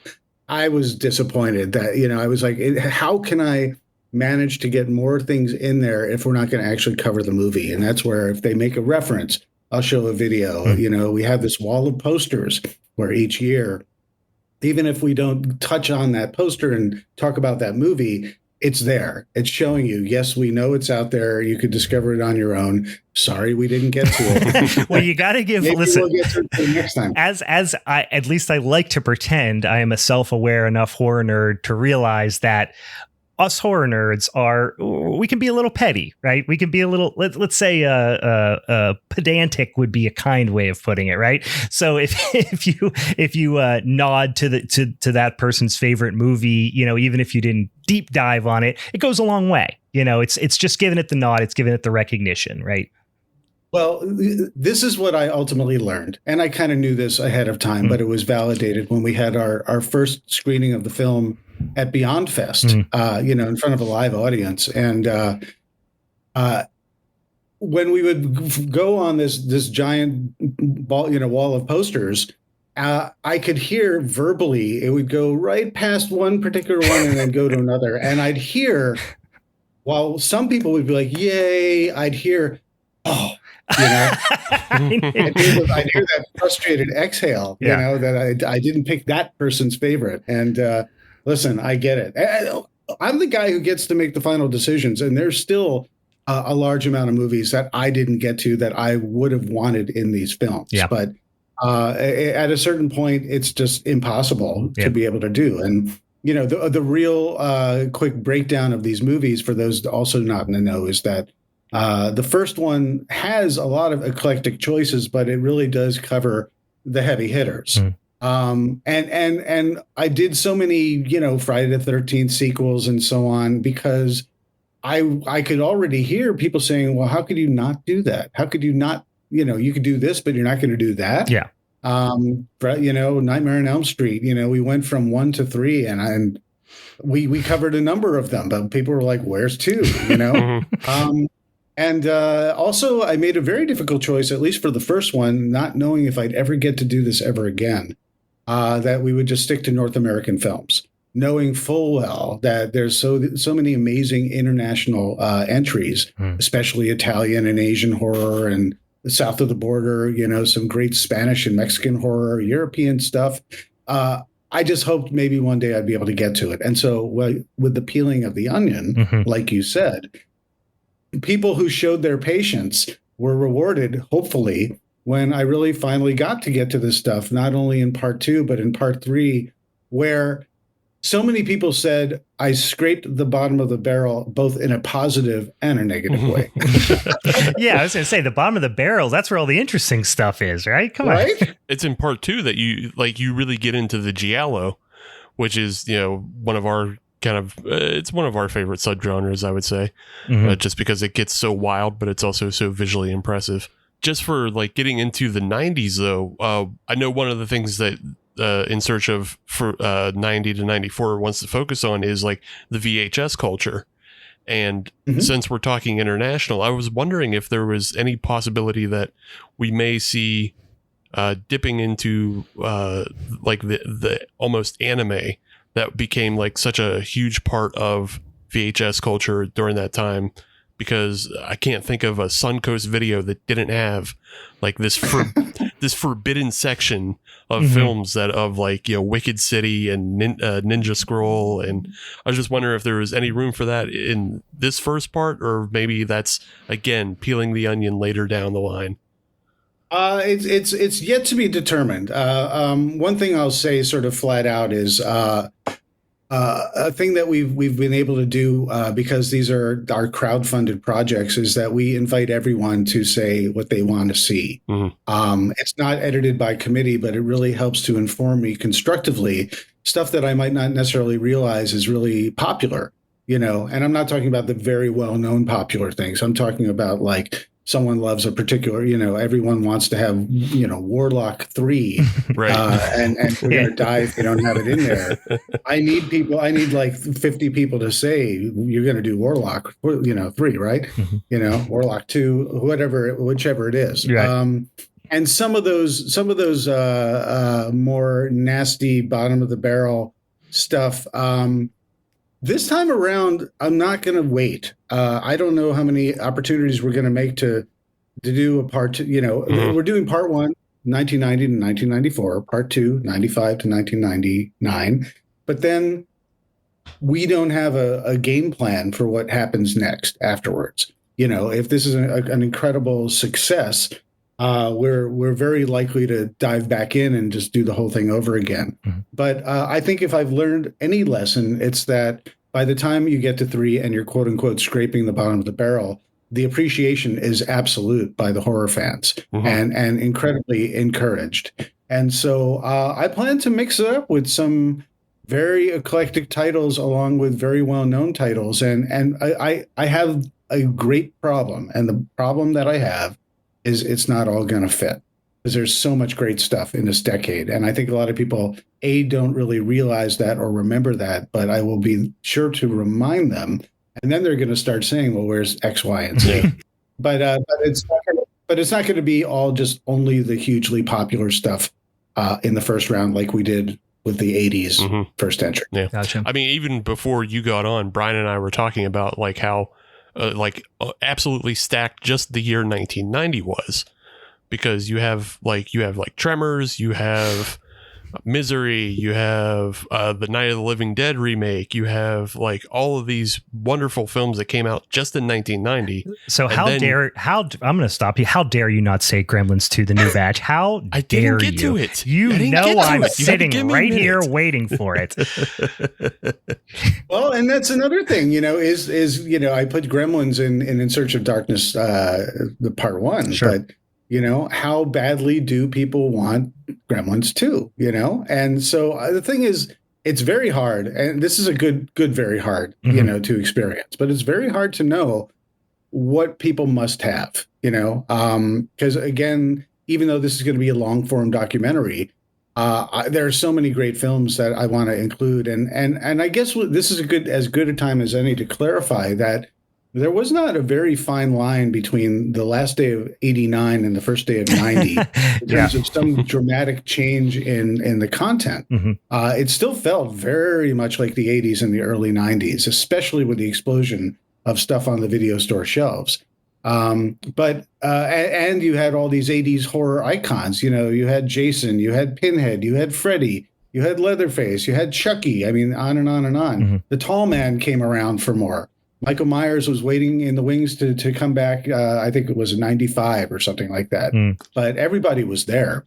I was disappointed that, I was like, how can I manage to get more things in there if we're not going to actually cover the movie? And that's where if they make a reference, I'll show a video. We have this wall of posters where each year, even if we don't touch on that poster and talk about that movie, it's there. It's showing you, yes, we know it's out there. You could discover it on your own. Sorry, we didn't get to it. Well, you got to give, listen, we'll get to it next time. As at least I like to pretend I am a self-aware enough horror nerd to realize that us horror nerds we can be a little petty, right? We can be a little, let's say, pedantic would be a kind way of putting it, right? So if you nod to that person's favorite movie, even if you didn't deep dive on it, it goes a long way. It's just giving it the nod, it's giving it the recognition, right? Well, this is what I ultimately learned, and I kind of knew this ahead of time, but it was validated when we had our first screening of the film at Beyond Fest, in front of a live audience. And when we would go on this giant wall of posters, I could hear verbally, it would go right past one particular one and then go to another. And I'd hear, while some people would be like, yay, I'd hear, oh, I'd hear that frustrated exhale, that I didn't pick that person's favorite. And listen, I get it. I'm the guy who gets to make the final decisions, and there's still a large amount of movies that I didn't get to that I would have wanted in these films. Yeah. But at a certain point, it's just impossible to be able to do. And the real quick breakdown of these movies for those also not in the know is that the first one has a lot of eclectic choices, but it really does cover the heavy hitters. And I did so many, Friday the 13th sequels and so on, because I could already hear people saying, well, how could you not do that? How could you not, you could do this, but you're not going to do that. Yeah. Nightmare on Elm Street, we went from 1 to 3 and we covered a number of them, but people were like, where's 2, And also, I made a very difficult choice, at least for the first one, not knowing if I'd ever get to do this ever again, that we would just stick to North American films, knowing full well that there's so many amazing international entries, especially Italian and Asian horror and south of the border, some great Spanish and Mexican horror, European stuff. I just hoped maybe one day I'd be able to get to it. And so with the peeling of the onion, like you said, people who showed their patience were rewarded, hopefully, when I really finally got to get to this stuff, not only in part 2, but in part 3, where so many people said I scraped the bottom of the barrel, both in a positive and a negative way. Yeah, I was going to say the bottom of the barrel. That's where all the interesting stuff is, right? Come on. It's in part 2 that you really get into the giallo, which is, one of our it's one of our favorite subgenres, I would say, just because it gets so wild, but it's also so visually impressive. Just for getting into the 90s, though, I know one of the things that In Search of for 90 to 94 wants to focus on is the VHS culture. And since we're talking international, I was wondering if there was any possibility that we may see dipping into the almost anime that became such a huge part of VHS culture during that time, because I can't think of a Suncoast video that didn't have this this forbidden section of films that of Wicked City and Ninja Scroll. And I was just wondering if there was any room for that in this first part, or maybe that's again peeling the onion later down the line. It's yet to be determined. One thing I'll say sort of flat out is a thing that we've been able to do because these are our crowdfunded projects is that we invite everyone to say what they want to see. It's not edited by committee, but it really helps to inform me constructively stuff that I might not necessarily realize is really popular, And I'm not talking about the very well-known popular things. I'm talking about someone loves a particular, everyone wants to have, Warlock 3, right? And we're going to die if you don't have it in there. I need 50 people to say you're going to do Warlock, 3, right? Warlock 2, whichever it is. Right. And some of those more nasty bottom of the barrel stuff. This time around, I'm not going to wait. I don't know how many opportunities we're going to make to do a part 2. We're doing part 1, 1990 to 1994, part 2, 95 to 1999. But then we don't have a game plan for what happens next afterwards. If this is an incredible success, we're very likely to dive back in and just do the whole thing over again. But I think if I've learned any lesson, it's that by the time you get to 3 and you're quote unquote scraping the bottom of the barrel, the appreciation is absolute by the horror fans and incredibly encouraged. And so I plan to mix it up with some very eclectic titles along with very well-known titles. And I have a great problem. And the problem that I have is it's not all going to fit, because there's so much great stuff in this decade. And I think a lot of people, don't really realize that or remember that, but I will be sure to remind them. And then they're going to start saying, well, where's X, Y, and Z? But it's not going to be all just only the hugely popular stuff in the first round like we did with the 80s first entry. Yeah. Gotcha. I mean, even before you got on, Brian and I were talking about how absolutely stacked just the year 1990 was, because you have Tremors, you have Misery, you have the Night of the Living Dead remake, you have all of these wonderful films that came out just in 1990. So I'm going to stop you. How dare you not say Gremlins 2, the new batch? How I dare didn't get you? to it. I'm sitting right here waiting for it. Well, and that's another thing, is I put Gremlins in Search of Darkness, the part 1, sure. But how badly do people want Gremlins 2, And so the thing is, it's very hard. And this is a good, very hard, to experience. But it's very hard to know what people must have, because, again, even though this is going to be a long form documentary, there are so many great films that I want to include. And I guess this is as good a time as any to clarify that there was not a very fine line between the last day of 89 and the first day of 90 in terms of some dramatic change in the content. It still felt very much like the 80s and the early 90s, especially with the explosion of stuff on the video store shelves. But you had all these 80s horror icons. You had Jason, you had Pinhead, you had Freddy, you had Leatherface, you had Chucky. I mean, on and on and on. The Tall Man came around for more. Michael Myers was waiting in the wings to come back. I think it was 95 or something like that. But everybody was there.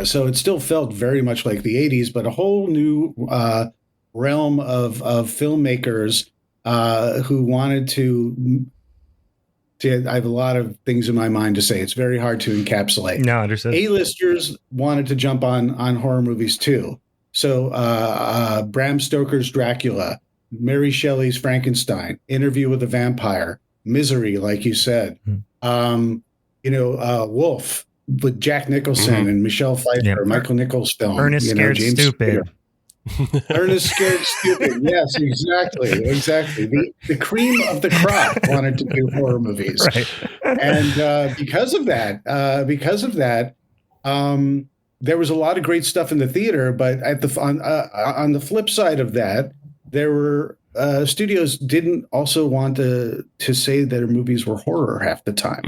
So it still felt very much like the 80s, but a whole new realm of filmmakers who wanted to. I have a lot of things in my mind to say. It's very hard to encapsulate. No, understood. A-listers wanted to jump on horror movies too. So Bram Stoker's Dracula, Mary Shelley's Frankenstein, Interview with a Vampire, Misery, like you said, Wolf with Jack Nicholson and Michelle Pfeiffer, Michael Nichols film, Ernest Scared James Stupid. Spader. Ernest Scared Stupid. Yes, exactly. The cream of the crop wanted to do horror movies, right. And because of that, there was a lot of great stuff in the theater. But on the flip side of that, there were studios didn't also want to say their movies were horror half the time.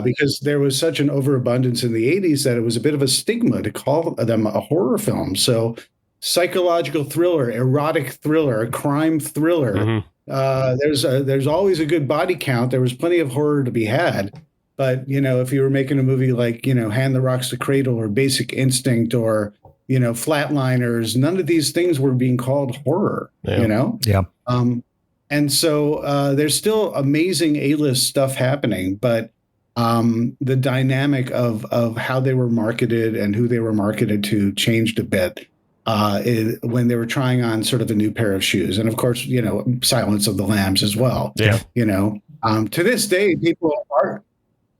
Because there was such an overabundance in the 80s that it was a bit of a stigma to call them a horror film. So psychological thriller, erotic thriller, a crime thriller. There's always a good body count. There was plenty of horror to be had. But, if you were making a movie like, Hand That Rocks the Cradle or Basic Instinct or, Flatliners, none of these things were being called horror, Yeah. And so there's still amazing A-list stuff happening, but the dynamic of how they were marketed and who they were marketed to changed a bit when they were trying on sort of a new pair of shoes. And of course, Silence of the Lambs as well. Yeah. To this day, people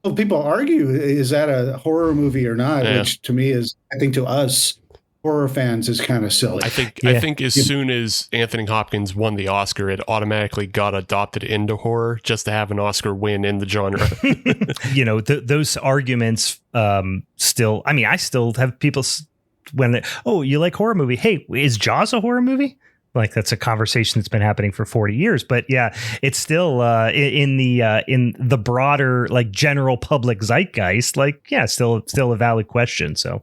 argue, is that a horror movie or not? Yeah. Which to me is, I think to us horror fans, is kind of silly. I think as soon as Anthony Hopkins won the Oscar, it automatically got adopted into horror just to have an Oscar win in the genre. Those arguments still, I still have people when you like horror movie. Hey, is Jaws a horror movie? Like that's a conversation that's been happening for 40 years, but yeah, it's still in the broader like general public zeitgeist. Like, yeah, still a valid question. So,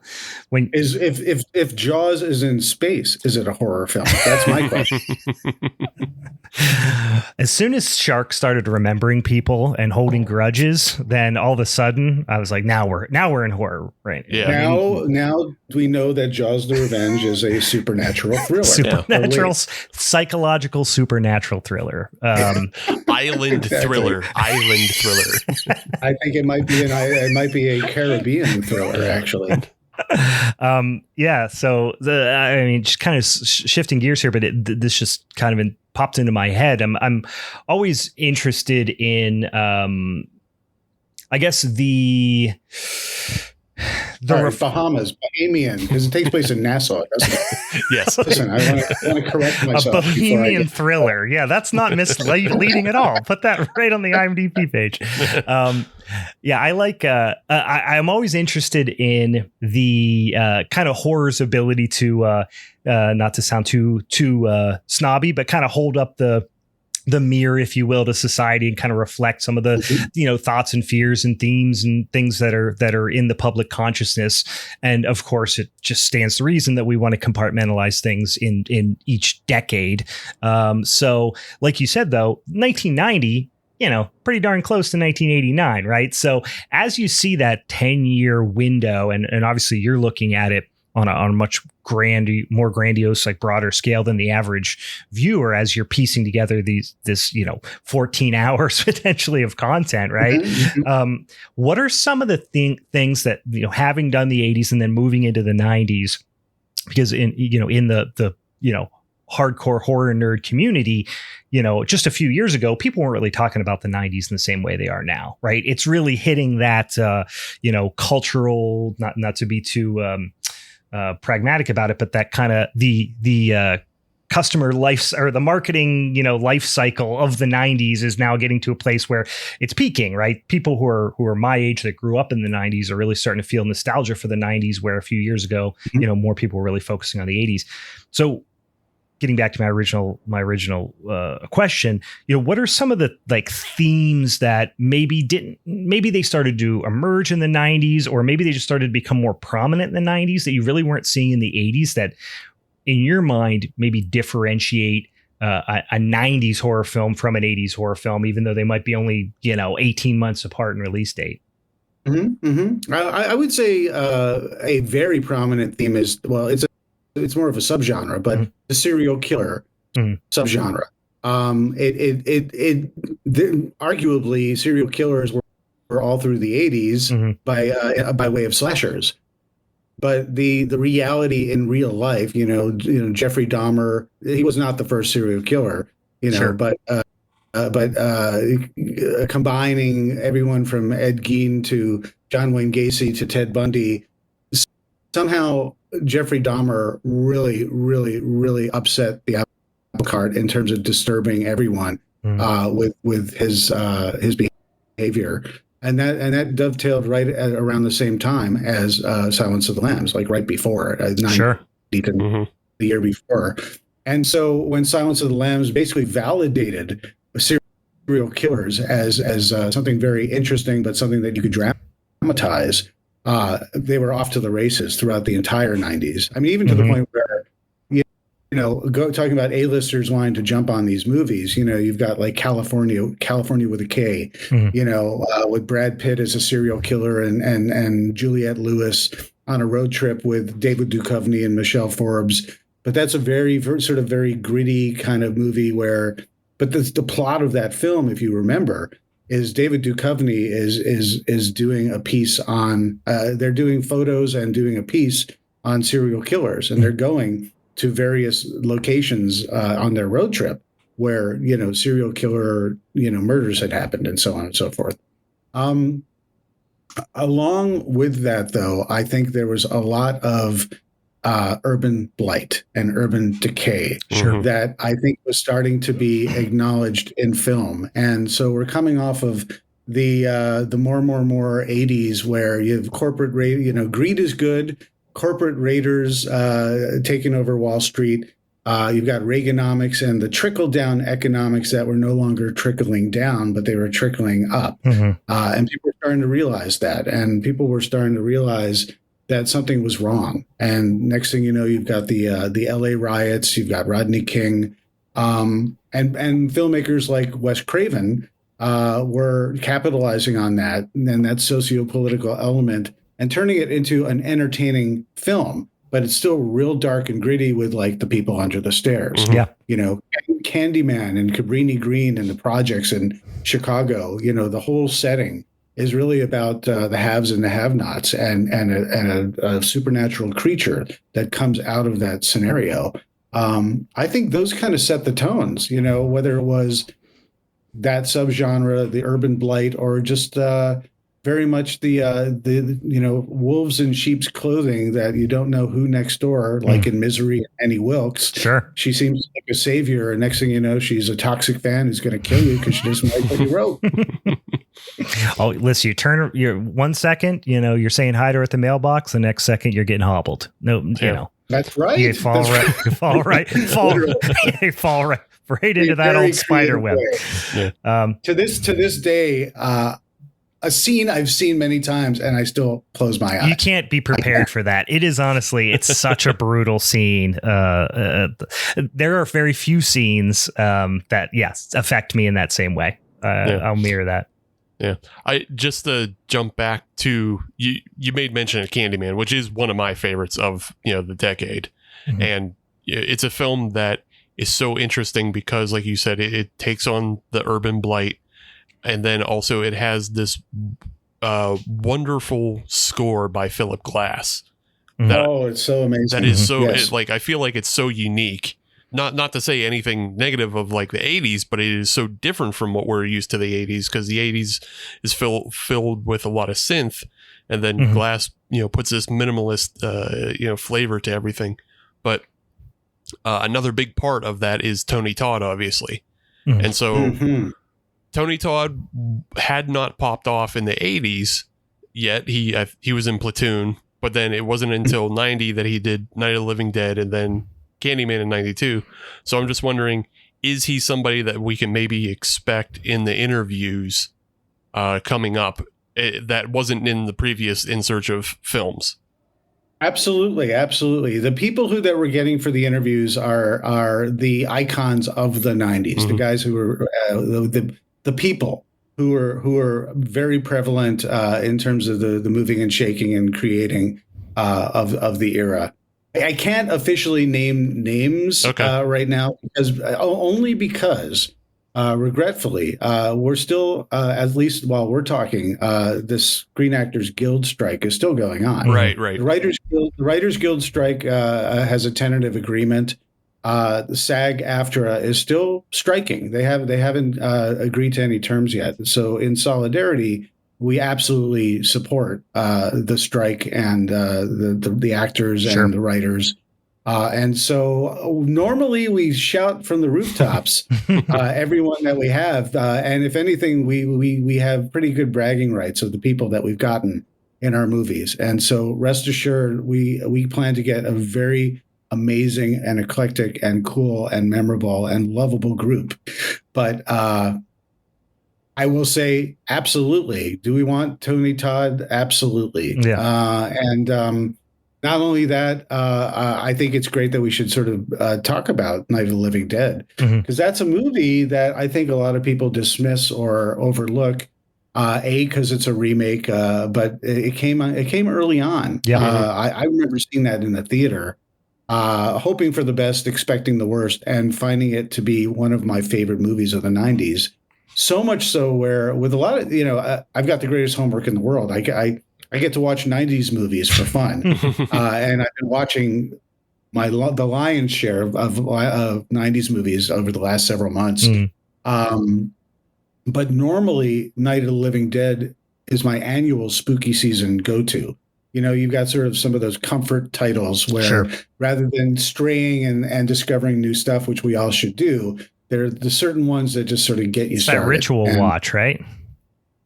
when if Jaws is in space, is it a horror film? That's my question. As soon as sharks started remembering people and holding grudges, then all of a sudden I was like, now we're in horror, right? Yeah. Now we know that Jaws: The Revenge is a supernatural thriller. Psychological supernatural thriller. Island thriller. I think it might be a Caribbean thriller, actually. So just kind of shifting gears here, but this just kind of popped into my head. I'm always interested in I guess the Bahamas, Bahamian, because it takes place in Nassau, doesn't it? Yes. Listen, I want to correct myself. A Bohemian thriller. Yeah, that's not misleading at all. Put that right on the IMDb page. I like. I'm always interested in the kind of horror's ability to, not to sound too snobby, but kind of hold up the mirror, if you will, to society and kind of reflect some of the, thoughts and fears and themes and things that are in the public consciousness. And of course, it just stands to reason that we want to compartmentalize things in each decade. So like you said, though, 1990, pretty darn close to 1989, right? So as you see that 10-year window, and obviously you're looking at it on a much more grandiose, like broader scale than the average viewer, as you're piecing together this 14 hours potentially of content, right? Mm-hmm. What are some of the things that, having done the 80s and then moving into the 90s, because in the hardcore horror nerd community, just a few years ago, people weren't really talking about the 90s in the same way they are now, right? It's really hitting that, cultural, not to be too, pragmatic about it, but that kind of the customer life or the marketing, life cycle of the 90s is now getting to a place where it's peaking, right? People who are my age that grew up in the 90s are really starting to feel nostalgia for the 90s, where a few years ago, more people were really focusing on the 80s. So getting back to my original question, what are some of the like themes that maybe they started to emerge in the 90s, or maybe they just started to become more prominent in the 90s that you really weren't seeing in the 80s, that in your mind maybe differentiate a 90s horror film from an 80s horror film, even though they might be only 18 months apart in release date? Mm-hmm, mm-hmm. I would say a very prominent theme is, well, it's it's more of a subgenre, but the serial killer subgenre. Arguably serial killers were all through the 80s by way of slashers. But the reality in real life, Jeffrey Dahmer, he was not the first serial killer, but combining everyone from Ed Gein to John Wayne Gacy to Ted Bundy, somehow Jeffrey Dahmer really, really, really upset the apple cart in terms of disturbing everyone with his behavior. And that dovetailed right around the same time as Silence of the Lambs, like right before, the year before. And so when Silence of the Lambs basically validated serial killers as something very interesting, but something that you could dramatize, they were off to the races throughout the entire 90s. I mean, even to the point where, talking about A-listers wanting to jump on these movies, you've got like California with a K, with Brad Pitt as a serial killer and Juliette Lewis on a road trip with David Duchovny and Michelle Forbes. But that's a very sort of very gritty kind of movie but the plot of that film, if you remember, is David Duchovny is doing a piece on, they're doing photos and doing a piece on serial killers, and they're going to various locations on their road trip where, serial killer, murders had happened and so on and so forth. Along with that, though, I think there was a lot of urban blight and urban decay that I think was starting to be acknowledged in film. And so we're coming off of the more 80s where you have corporate, greed is good. Corporate raiders taking over Wall Street. You've got Reaganomics and the trickle-down economics that were no longer trickling down, but they were trickling up. And people were starting to realize that. And people were starting to realize that something was wrong. And next thing you know, you've got the LA riots, you've got Rodney King, and filmmakers like Wes Craven were capitalizing on that and that socio-political element and turning it into an entertaining film, but it's still real dark and gritty with like The People Under the Stairs. Candyman and Cabrini Green and the projects in Chicago, the whole setting is really about the haves and the have-nots and a supernatural creature that comes out of that scenario. I think those kind of set the tones, whether it was that subgenre, the urban blight, or just very much the wolves in sheep's clothing that you don't know who next door, like in Misery and Annie Wilkes. Sure. She seems like a savior, and next thing you know, she's a toxic fan who's going to kill you because she doesn't like what you wrote. Oh, listen, you're 1 second, you're saying hi to her at the mailbox. The next second you're getting hobbled. That's right. You fall right into that old spider web. To this day, a scene I've seen many times and I still close my eyes. You can't be prepared for that. It is honestly, it's such a brutal scene. There are very few scenes that, yes, affect me in that same way. I'll mirror that. Yeah. I just to jump back to you made mention of Candyman, which is one of my favorites of, the decade. And it's a film that is so interesting because, like you said, it takes on the urban blight. And then also it has this wonderful score by Philip Glass. It's so amazing. That is so I feel like it's so unique. Not to say anything negative of like the 80s, but it is so different from what we're used to the 80s, because the 80s is filled with a lot of synth, and then Glass, puts this minimalist, flavor to everything. But another big part of that is Tony Todd, obviously. And so Tony Todd had not popped off in the 80s yet. He was in Platoon, but then it wasn't until 90 that he did Night of the Living Dead and then Candyman in 92. So I'm just wondering, is he somebody that we can maybe expect in the interviews coming up that wasn't in the previous In Search of films? Absolutely. The people that we're getting for the interviews are the icons of the 90s, the guys who were the people who are very prevalent in terms of the moving and shaking and creating of the era. I can't officially name names right now only because regretfully, we're still, at least while we're talking, the Screen Actors Guild strike is still going on. Right. The Writers Guild strike has a tentative agreement. The SAG-AFTRA is still striking. They haven't agreed to any terms yet. So in solidarity, we absolutely support the strike and the actors and the writers. And so normally we shout from the rooftops, everyone that we have. And if anything, we have pretty good bragging rights of the people that we've gotten in our movies. And so rest assured, we plan to get a very amazing and eclectic and cool and memorable and lovable group. But I will say, absolutely. Do we want Tony Todd? Absolutely. Yeah. And not only that, I think it's great that we should sort of talk about Night of the Living Dead, because that's a movie that I think a lot of people dismiss or overlook. Because it's a remake, but it came early on. Yeah. I remember seeing that in the theater, hoping for the best, expecting the worst, and finding it to be one of my favorite movies of the 90s. So much so where with a lot of, I've got the greatest homework in the world. I get to watch 90s movies for fun. And I've been watching the lion's share of 90s movies over the last several months. But normally Night of the Living Dead is my annual spooky season go-to. You've got sort of some of those comfort titles where rather than straying and discovering new stuff, which we all should do, there are the certain ones that just sort of get you started. That ritual watch, right?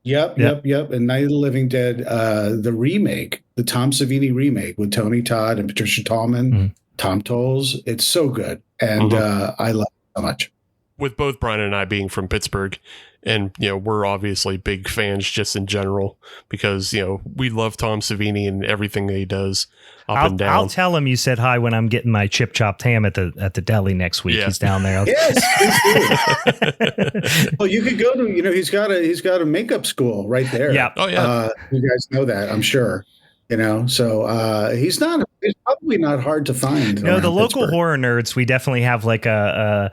Yep. And Night of the Living Dead, the remake, the Tom Savini remake with Tony Todd and Patricia Tallman, Tom Tolles, it's so good. And I love it so much. With both Brian and I being from Pittsburgh, and we're obviously big fans just in general because we love Tom Savini and everything that he does and down. I'll tell him you said hi when I'm getting my chip chopped ham at the deli next week. Yeah. He's down there. Yes, please do. Well, you could go to he's got a makeup school right there. Yeah. Oh yeah. You guys know that, I'm sure. So he's probably not hard to find. No, the local horror nerds, we definitely have like on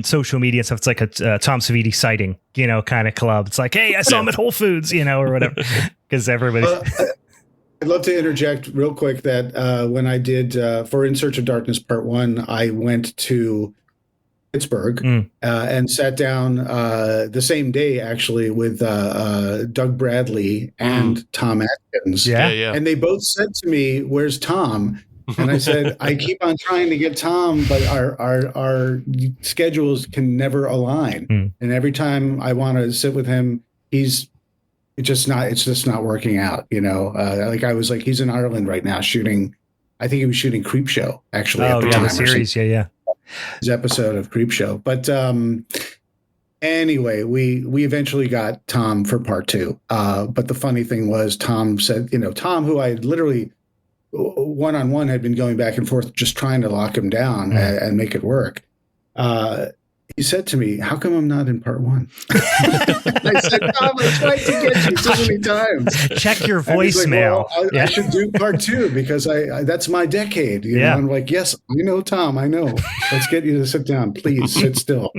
social media and stuff. It's like a Tom Savini sighting, kind of club. It's like, hey, I saw him at Whole Foods, or whatever, because everybody. I'd love to interject real quick that when I did for In Search of Darkness Part 1, I went to Pittsburgh and sat down the same day actually with Doug Bradley and Tom Atkins. Yeah. And they both said to me, "Where's Tom?" And I said, "I keep on trying to get Tom, but our schedules can never align. And every time I want to sit with him, it's just not working out. Like I was like, he's in Ireland right now shooting. I think he was shooting Creepshow actually. Oh, the series. Yeah. His episode of Creepshow. But anyway, we eventually got Tom for part 2. But the funny thing was Tom said, Tom, who I literally one-on-one had been going back and forth just trying to lock him down and make it work. He said to me, "How come I'm not in part 1?" I said, "Tom, I tried to get you so many times. Check your voicemail." Like, well, I should do part 2 because that's my decade. Know? I'm like, yes, I know, Tom. I know. Let's get you to sit down. Please sit still.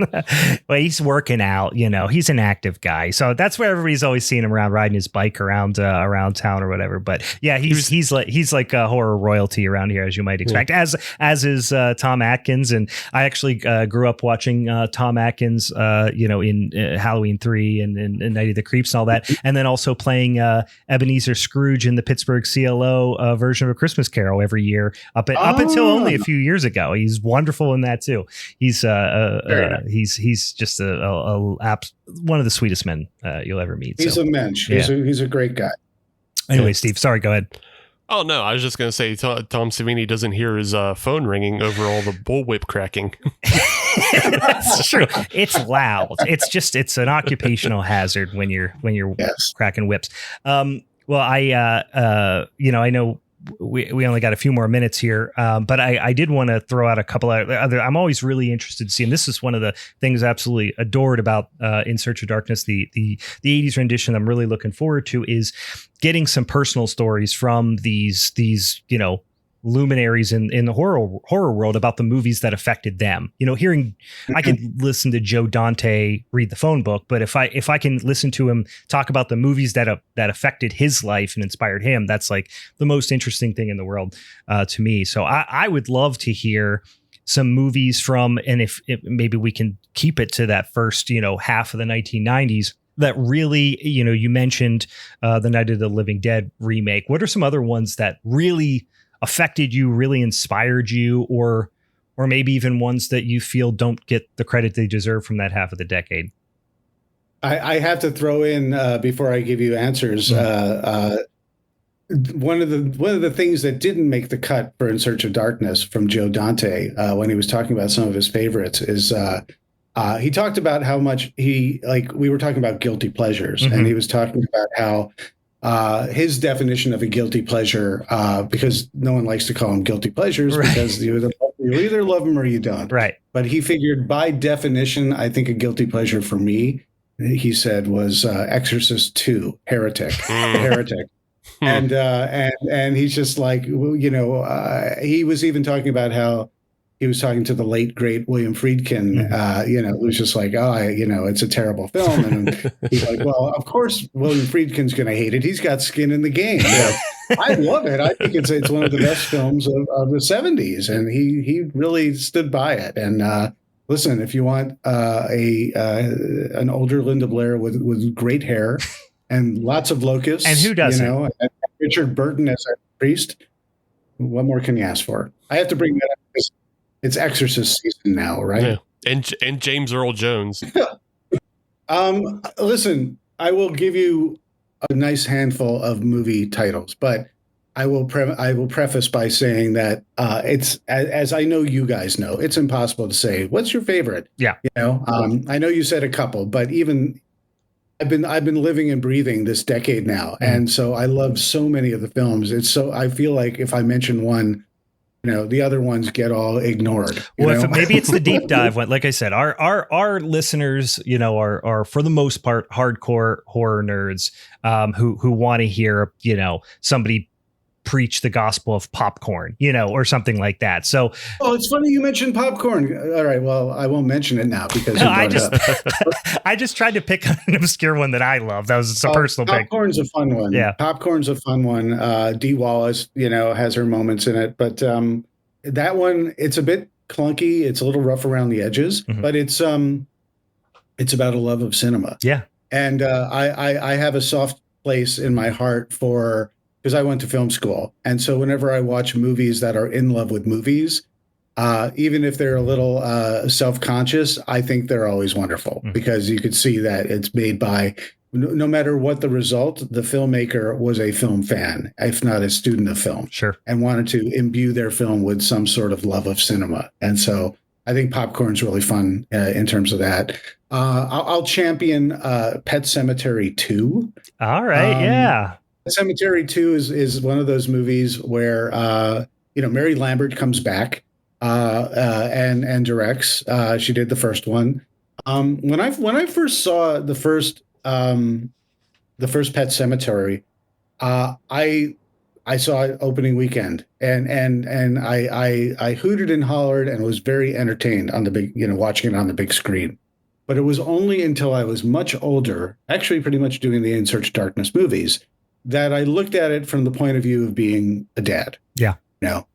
Well, he's working out. He's an active guy, so that's where everybody's always seeing him around riding his bike around town or whatever. But yeah, he's like a horror royalty around here, as you might expect. As is Tom Atkins, and I actually grew up watching Tom Atkins, in Halloween 3 and Night of the Creeps and all that, and then also playing Ebenezer Scrooge in the Pittsburgh CLO version of A Christmas Carol every year up until only a few years ago. He's wonderful in that too. He's he's just one of the sweetest men you'll ever meet. He's a mensch. He's a great guy. Anyway, Steve, sorry, go ahead. Oh, no, I was just going to say Tom Savini doesn't hear his phone ringing over all the bullwhip cracking. That's true. It's loud. It's an occupational hazard when you're cracking whips. Well, I know we only got a few more minutes here, but I did want to throw out a couple of other. I'm always really interested to see, and this is one of the things I absolutely adored about In Search of Darkness, the 80s rendition. I'm really looking forward to is getting some personal stories from these luminaries in the horror world about the movies that affected them. You know, I could listen to Joe Dante read the phone book, but if I can listen to him talk about the movies that affected his life and inspired him, that's like the most interesting thing in the world to me. So I would love to hear some movies from, and if maybe we can keep it to that first, you know, half of the 1990s that really, you know, you mentioned the Night of the Living Dead remake. What are some other ones that really affected you, really inspired you, or maybe even ones that you feel don't get the credit they deserve from that half of the decade? I have to throw in before I give you answers. One of the things that didn't make the cut for In Search of Darkness from Joe Dante when he was talking about some of his favorites is he talked about how much we were talking about guilty pleasures, and he was talking about how his definition of a guilty pleasure, because no one likes to call them guilty pleasures, right, because you either love them or you don't. Right. But he figured by definition, I think a guilty pleasure for me, he said, was Exorcist II, Heretic. Heretic. And he's just like, you know, he was even talking about how he was talking to the late, great William Friedkin, you know, it was just like, it's a terrible film. And he's like, well, of course, William Friedkin's going to hate it. He's got skin in the game. I love it. I think it's one of the best films of the 70s. And he really stood by it. And listen, if you want an older Linda Blair with great hair and lots of locusts. And who doesn't? You know, and Richard Burton as a priest, what more can you ask for? I have to bring that up because it's Exorcist season now, right? Yeah. And James Earl Jones. Listen, I will give you a nice handful of movie titles, but I will preface by saying that it's, as I know you guys know, it's impossible to say what's your favorite. Yeah, you know, I know you said a couple, but even I've been living and breathing this decade now, and so I love so many of the films. I feel like if I mention one, you know, the other ones get all ignored. Well, maybe it's the deep dive one. Like I said, our listeners, you know, are for the most part hardcore horror nerds who want to hear, you know, somebody preach the gospel of popcorn, you know, or something like that. So, it's funny you mentioned popcorn. All right, well, I won't mention it now because I just tried to pick an obscure one that I love. That was a personal pick. Popcorn's a fun one. Yeah, popcorn's a fun one. Dee Wallace, you know, has her moments in it, but that one, it's a bit clunky. It's a little rough around the edges, but it's about a love of cinema. Yeah, and I have a soft place in my heart for. Because I went to film school. And so whenever I watch movies that are in love with movies, even if they're a little self-conscious, I think they're always wonderful because you could see that it's made by, no matter what the result, the filmmaker was a film fan, if not a student of film. Sure. And wanted to imbue their film with some sort of love of cinema. And so I think popcorn's really fun in terms of that. I'll champion Pet Sematary 2. All right, yeah. Cemetery 2 is one of those movies where you know, Mary Lambert comes back and directs. She did the first one. When I first saw the first Pet Sematary, I saw it opening weekend, and I hooted and hollered and was very entertained on the big, you know, watching it on the big screen. But it was only until I was much older, actually pretty much doing the In Search of Darkness movies, that I looked at it from the point of view of being a dad. Yeah. You know,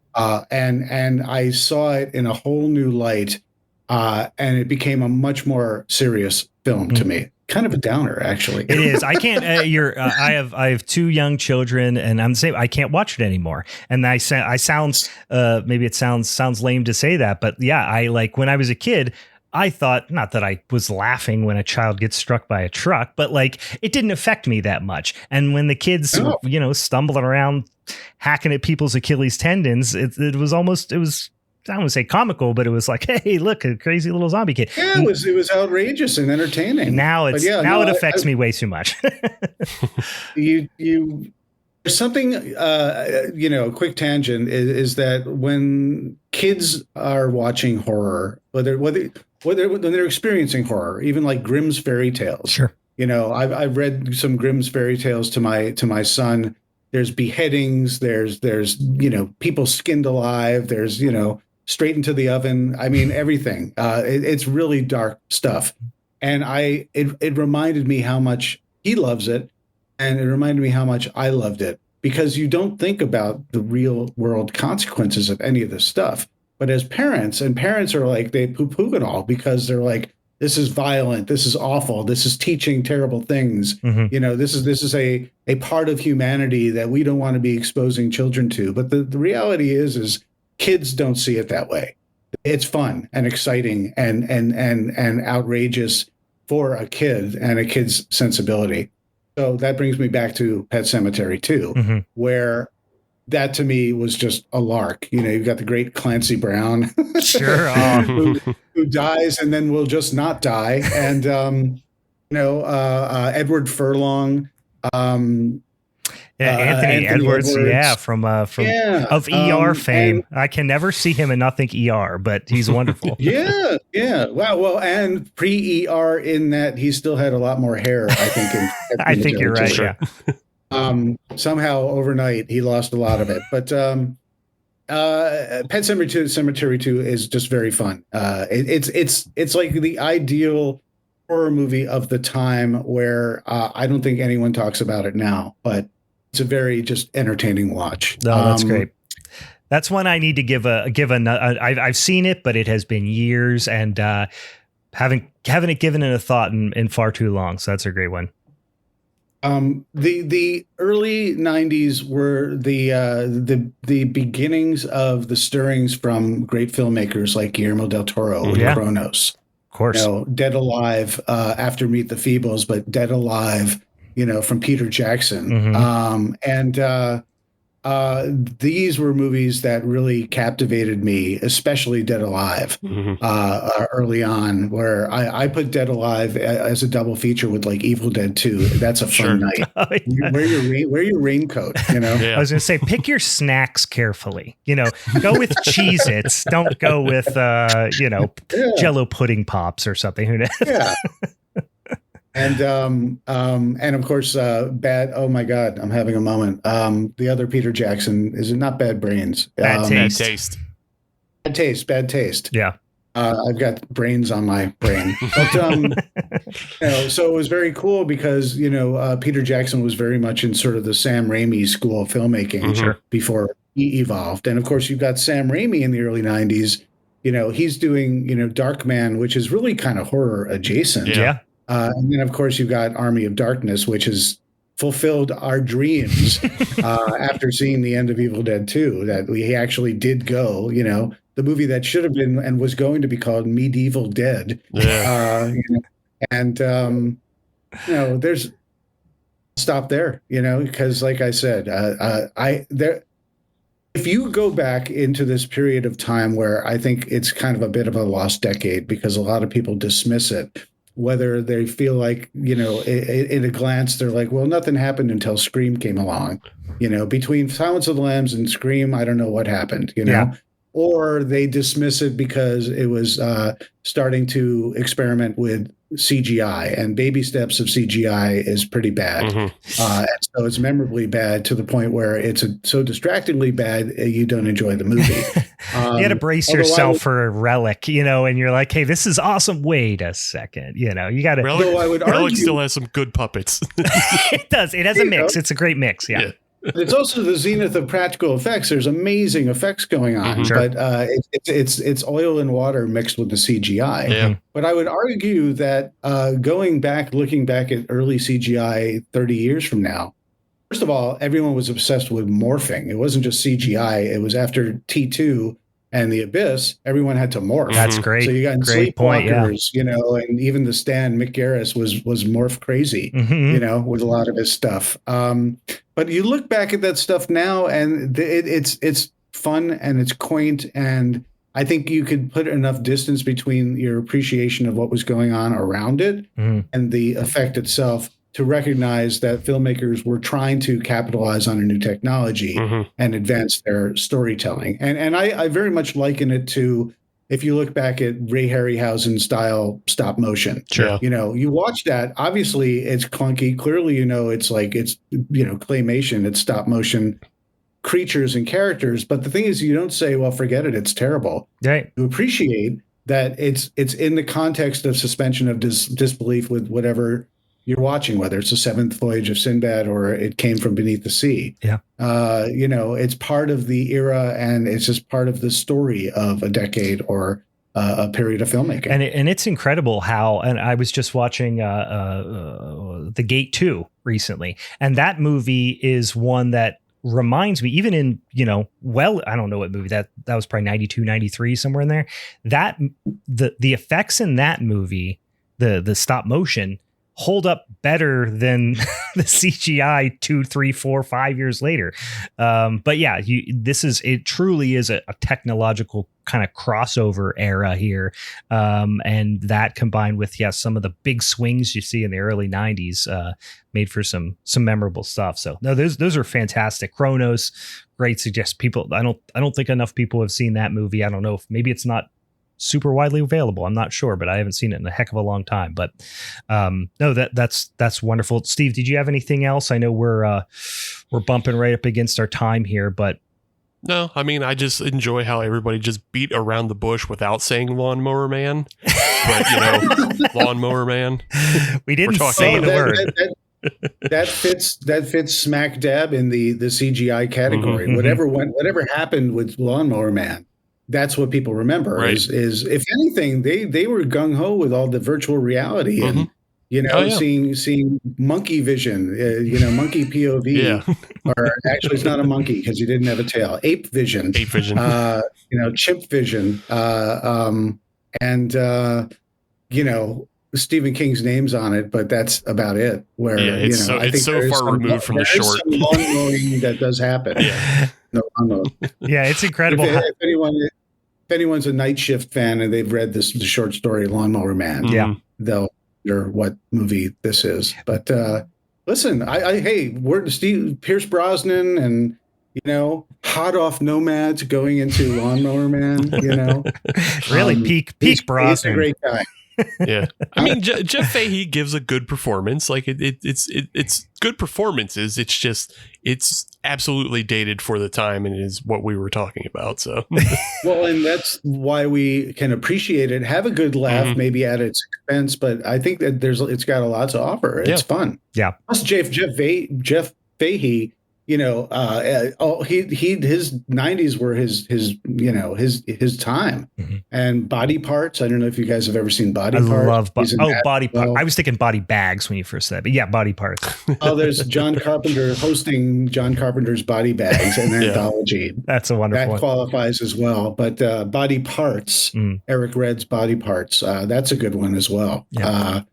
and I saw it in a whole new light, and it became a much more serious film to me. Kind of a downer, actually. It is. I can't. I have two young children, and I'm the same. I can't watch it anymore. And I sound. Maybe it sounds lame to say that, but yeah, I like when I was a kid. I thought, not that I was laughing when a child gets struck by a truck, but like it didn't affect me that much. And when the kids, you know, stumbling around, hacking at people's Achilles tendons, it was almost, I don't want to say comical, but it was like, hey, look, a crazy little zombie kid. Yeah, it was outrageous and entertaining. Now it affects me way too much. There's something, you know, a quick tangent is that when kids are watching horror, whether when they're experiencing horror, even like Grimm's fairy tales. Sure. You know, I've read some Grimm's fairy tales to my son, there's beheadings, there's people skinned alive, there's straight into the oven. I mean, everything. It's really dark stuff, and it reminded me how much he loves it, and it reminded me how much I loved it, because you don't think about the real world consequences of any of this stuff. But as parents, and parents are like, they poo-poo it all because they're like, this is violent, this is awful, this is teaching terrible things. This is a part of humanity that we don't want to be exposing children to. But the reality is kids don't see it that way. It's fun and exciting and outrageous for a kid and a kid's sensibility. So that brings me back to Pet Sematary 2, where that to me was just a lark. You've got the great Clancy Brown, sure, who dies and then will just not die, and Edward Furlong, Anthony Edwards, from of ER fame. I can never see him and not think ER, but he's wonderful. Yeah. Well, and pre-ER in that he still had a lot more hair, I think. I think you're right. Sure. Yeah. Somehow overnight he lost a lot of it, but Pet Sematary 2 is just very fun. It's like the ideal horror movie of the time, where I don't think anyone talks about it now, but it's a very just entertaining watch. No, that's great. That's one I need to give I've seen it, but it has been years, and haven't it given it a thought in far too long. So that's a great one. The early 90s were the beginnings of the stirrings from great filmmakers like Guillermo del Toro with Cronos. Of course. Dead Alive after Meet the Feebles, but Dead Alive, from Peter Jackson. These were movies that really captivated me, especially Dead Alive, early on, where I put Dead Alive as a double feature with like Evil Dead 2. That's a fun night. Oh, yeah. Wear your raincoat, I was going to say, pick your snacks carefully, go with Cheez-Its. Don't go with, Jello pudding pops or something. Who knows? Yeah. And of course, bad. Oh my God, I'm having a moment. The other Peter Jackson, is it not Bad Brains? Bad Taste. Bad Taste. Yeah. I've got brains on my brain. But, so it was very cool because, Peter Jackson was very much in sort of the Sam Raimi school of filmmaking before he evolved. And of course, you've got Sam Raimi in the early 90s. He's doing, Darkman, which is really kind of horror adjacent. Yeah. And then, of course, you've got Army of Darkness, which has fulfilled our dreams after seeing the end of Evil Dead 2, that we actually did go, the movie that should have been and was going to be called Medieval Dead. Yeah. There's stop there, because like I said, if you go back into this period of time where I think it's kind of a bit of a lost decade because a lot of people dismiss it, whether they feel like, in a glance, they're like, well, nothing happened until Scream came along, between Silence of the Lambs and Scream, I don't know what happened, or they dismiss it because it was starting to experiment with CGI, and baby steps of CGI is pretty bad. And so it's memorably bad to the point where it's so distractingly bad you don't enjoy the movie. You got to brace yourself for a Relic, and you're like, hey, this is awesome. Wait a second. You got to. Relic still has some good puppets. It does. It has a mix. It's a great mix. Yeah. It's also the zenith of practical effects. There's amazing effects going on, but it's oil and water mixed with the CGI. Yeah. But I would argue that looking back at early CGI 30 years from now, first of all, everyone was obsessed with morphing. It wasn't just CGI. It was after T2 and The Abyss, everyone had to morph. That's great. So you got Sleepwalkers, and even the Stan Mick Garris was morph crazy, with a lot of his stuff. But you look back at that stuff now, and it's fun and it's quaint, and I think you could put enough distance between your appreciation of what was going on around it and the effect itself to recognize that filmmakers were trying to capitalize on a new technology and advance their storytelling. And I very much liken it to, if you look back at Ray Harryhausen style stop motion. Sure. You watch that, obviously it's clunky. Clearly, it's claymation, it's stop motion creatures and characters. But the thing is, you don't say, well, forget it, it's terrible. Right. You appreciate that it's in the context of suspension of disbelief with whatever you're watching, whether it's the Seventh Voyage of Sinbad or It Came from Beneath the Sea. Yeah. It's part of the era, and it's just part of the story of a decade or a period of filmmaking. And it's incredible how, and I was just watching The Gate 2 recently, and that movie is one that reminds me, even in, I don't know what movie that was, probably 92, 93, somewhere in there, that the effects in that movie, the stop motion, hold up better than the CGI 2, 3, 4, 5 years later. But yeah, it truly is a technological kind of crossover era here. And that combined with, some of the big swings you see in the early 90s, made for some memorable stuff. So no, those are fantastic. Chronos, great suggest people. I don't think enough people have seen that movie. I don't know if maybe it's not super widely available. I'm not sure, but I haven't seen it in a heck of a long time. But no, that's wonderful. Steve, did you have anything else? I know we're bumping right up against our time here, but no, I mean, I just enjoy how everybody just beat around the bush without saying Lawnmower Man. But Lawnmower Man. We didn't say the word. That fits smack dab in the CGI category. Mm-hmm. Whatever happened with Lawnmower Man, that's what people remember. Right. Is if anything, they were gung ho with all the virtual reality and seeing monkey vision, monkey POV. Yeah. Or actually, it's not a monkey because he didn't have a tail. Ape vision. Chimp vision. Stephen King's name's on it, but that's about it. Where it's so far removed from the short. Some lawn mowing that does happen. Yeah. No, it's incredible. If anyone's a Night Shift fan and they've read the short story Lawnmower Man, they'll wonder what movie this is. But listen, we're Pierce Brosnan and hot off Nomads going into Lawnmower Man. Really peak Brosnan. He's a great guy. Yeah, I mean Jeff Fahey gives a good performance. Like it's good performances. It's just it's absolutely dated for the time and is what we were talking about. So well, and that's why we can appreciate it, have a good laugh, maybe at its expense. But I think that it's got a lot to offer. It's fun. Yeah. Plus Jeff Fahey. His 90s were his time. Mm-hmm. And Body Parts. I don't know if you guys have ever seen Body Parts. I love Body Parts. I was thinking Body Bags when you first said it, but yeah, Body Parts. There's John Carpenter hosting John Carpenter's Body Bags, an anthology. That's a wonderful that one. Qualifies as well. But Body Parts, Eric Red's Body Parts, that's a good one as well. Yeah.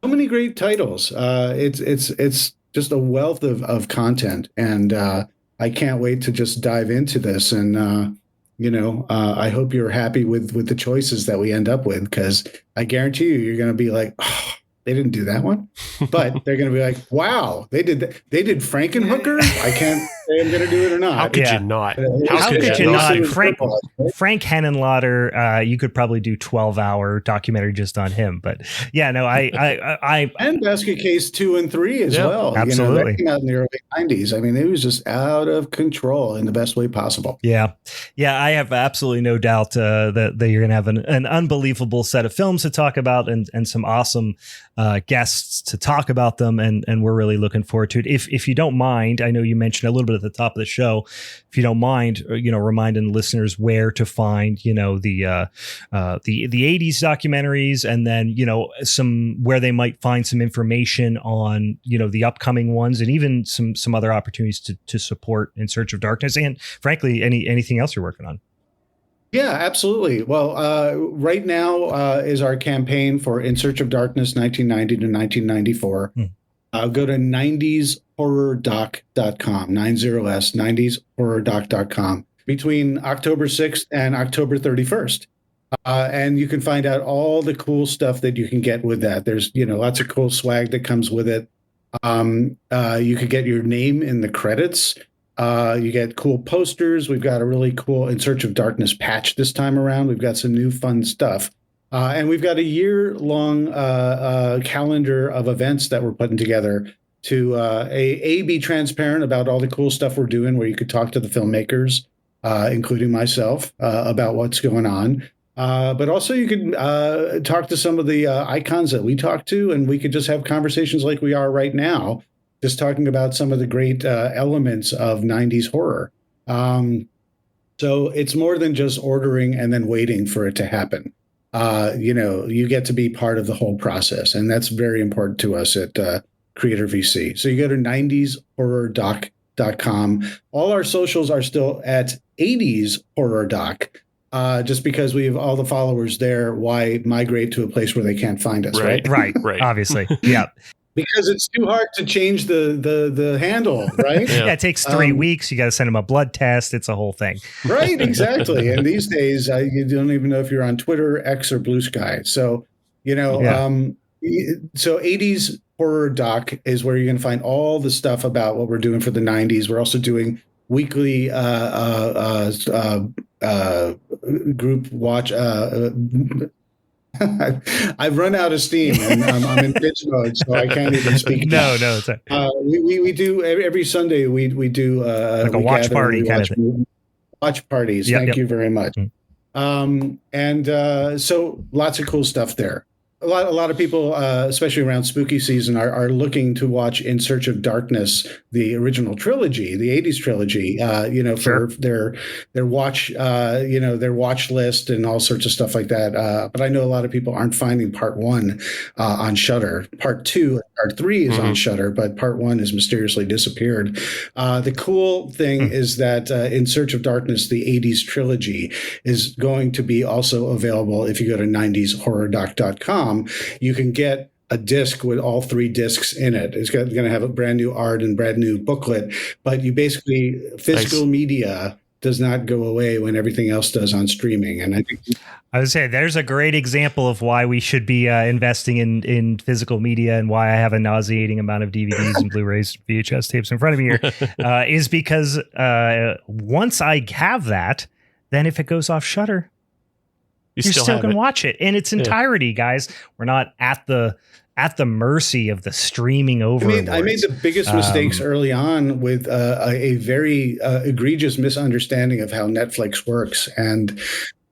So many great titles. It's just a wealth of content, and I can't wait to just dive into this. And I hope you're happy with the choices that we end up with, because I guarantee you're going to be like, oh, they didn't do that one, but they're going to be like, wow, they did Frankenhooker. I can't say I'm going to do it or not. How could you not? How could you not? Frank Henenlotter, you could probably do 12-hour documentary just on him. But yeah, no, I and Basket Case 2 and 3 as well. Absolutely. That came out in the early 90s. I mean, it was just out of control in the best way possible. Yeah. I have absolutely no doubt that you're going to have an unbelievable set of films to talk about and some awesome guests to talk about them, and we're really looking forward to it. If you don't mind, I know you mentioned a little bit at the top of the show. If you don't mind, reminding listeners where to find the 80s documentaries, and then where they might find some information on the upcoming ones, and even some other opportunities to support In Search of Darkness, and frankly anything else you're working on. Yeah, absolutely. Well, right now is our campaign for In Search of Darkness 1990 to 1994. Go to 90shorrordoc.com, 90s, 90shorrordoc.com, between October 6th and October 31st. And you can find out all the cool stuff that you can get with that. There's, lots of cool swag that comes with it. You could get your name in the credits. You get cool posters. We've got a really cool In Search of Darkness patch this time around. We've got some new fun stuff. And we've got a year-long calendar of events that we're putting together to be transparent about all the cool stuff we're doing, where you could talk to the filmmakers, including myself, about what's going on. But also you could talk to some of the icons that we talk to, and we could just have conversations like we are right now, just talking about some of the great elements of 90s horror. So it's more than just ordering and then waiting for it to happen. You get to be part of the whole process, and that's very important to us at Creator VC. So you go to 90shorrordoc.com. All our socials are still at 80shorrordoc. Just because we have all the followers there, why migrate to a place where they can't find us, right? Right. Obviously. Yeah. Because it's too hard to change the handle, right? Yeah, it takes 3 weeks. You got to send them a blood test. It's a whole thing. Right, exactly. And these days, you don't even know if you're on Twitter, X, or Blue Sky. So, so 80s Horror Doc is where you're going to find all the stuff about what we're doing for the 90s. We're also doing weekly group watch. I've run out of steam, and I'm in pitch mode, so I can't even speak. No, it's we do every Sunday. We do like a watch party kind of thing. Watch parties. Thank you very much. So lots of cool stuff there. A lot of people, especially around spooky season, are looking to watch In Search of Darkness, the original trilogy, the 80s trilogy, for their watch, their watch list and all sorts of stuff like that. But I know a lot of people aren't finding part 1 on Shudder. Part 2 and part 3 is on Shudder, but part 1 has mysteriously disappeared. The cool thing is that In Search of Darkness, the 80s trilogy, is going to be also available if you go to 90shorrordoc.com. You can get a disc with all 3 discs in it. It's going to have a brand new art and brand new booklet, but you basically, physical media does not go away when everything else does on streaming. And I think I would say there's a great example of why we should be investing in physical media, and why I have a nauseating amount of DVDs and Blu-rays, VHS tapes in front of me here, is because once I have that, then if it goes off Shudder, you still can watch it in its entirety, guys. We're not at the mercy of the streaming overlords. I made the biggest mistakes early on with a very egregious misunderstanding of how Netflix works. And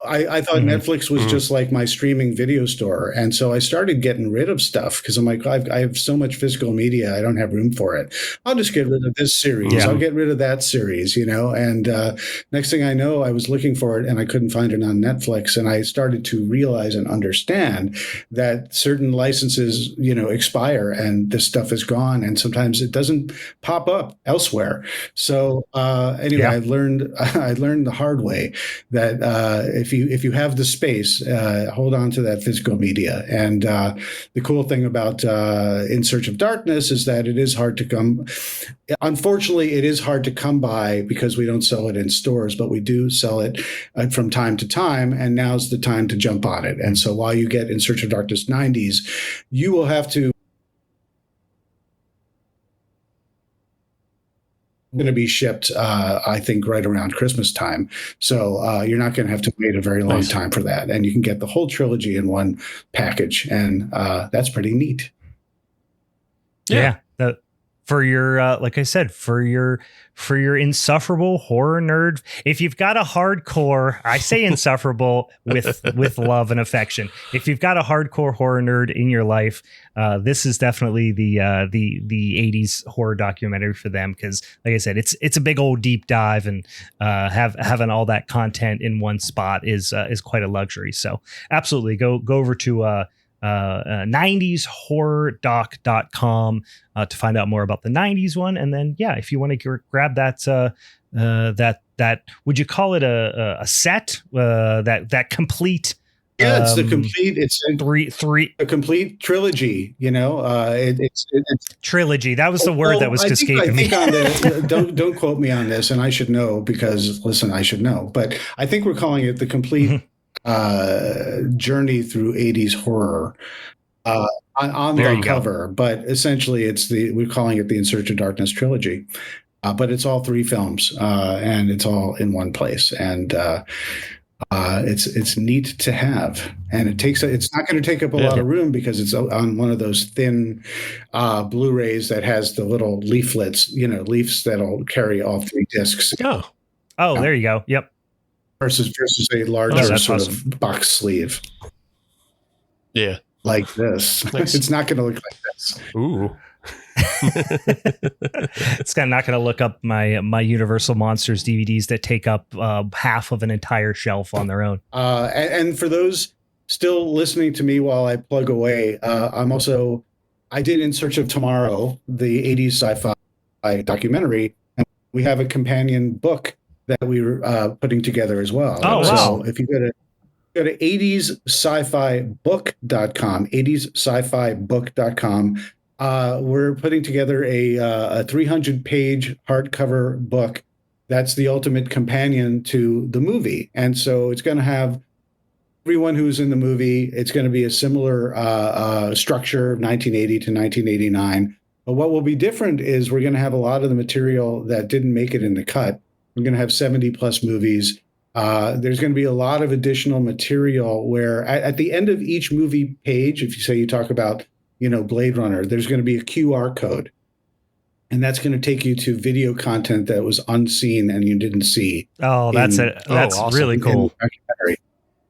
I thought Netflix was just like my streaming video store. And so I started getting rid of stuff because I'm like, I have so much physical media, I don't have room for it. I'll just get rid of this series. Yeah. I'll get rid of that series, And next thing I know, I was looking for it and I couldn't find it on Netflix. And I started to realize and understand that certain licenses, expire and this stuff is gone. And sometimes it doesn't pop up elsewhere. So anyway, I learned the hard way that if you have the space, hold on to that physical media. And the cool thing about In Search of Darkness is that it is hard to come. Unfortunately, it is hard to come by because we don't sell it in stores, but we do sell it from time to time. And now's the time to jump on it. And so while you get In Search of Darkness 90s, you will have to going to be shipped, I think, right around Christmas time. So you're not going to have to wait a very long time for that. And you can get the whole trilogy in one package. And that's pretty neat. Yeah. For your, like I said, for your insufferable horror nerd, if you've got a hardcore, I say insufferable with love and affection. If you've got a hardcore horror nerd in your life, this is definitely the 80s horror documentary for them. Because, like I said, it's a big old deep dive, and having all that content in one spot is quite a luxury. So absolutely go over to 90shorrordoc.com to find out more about the 90s one. And then, if you want to grab that, would you call it a set, that complete? Yeah, it's the complete. It's a complete trilogy. It's trilogy. That was the word that was escaping me. Don't quote me on this, and I should know because listen, I should know. But I think we're calling it the complete journey through 80s horror on the cover, but essentially we're calling it the In Search of Darkness trilogy. but it's all 3 films, and it's all in one place. And it's neat to have, and it's not going to take up a lot of room because it's on one of those thin Blu-rays that has the little leaflets, leaves that'll carry all 3 discs. Oh, there you go. Yep. Versus a larger sort of box sleeve. Yeah. Like this. Nice. It's not going to look like this. Ooh. It's not going to look up my Universal Monsters DVDs that take up half of an entire shelf on their own. And for those still listening to me while I plug away, I did In Search of Tomorrow, the 80s sci-fi documentary, and we have a companion book that we were putting together as well. Oh, so wow. if you go to 80sscifibook.com, 80sscifibook.com, we're putting together a 300-page hardcover book that's the ultimate companion to the movie. And so it's going to have everyone who's in the movie. It's going to be a similar structure, 1980 to 1989. But what will be different is we're going to have a lot of the material that didn't make it in the cut. We're going to have 70-plus movies. There's going to be a lot of additional material where at the end of each movie page, if you talk about Blade Runner, there's going to be a QR code, and that's going to take you to video content that was unseen and you didn't see. Oh, that's it. That's awesome. Really cool.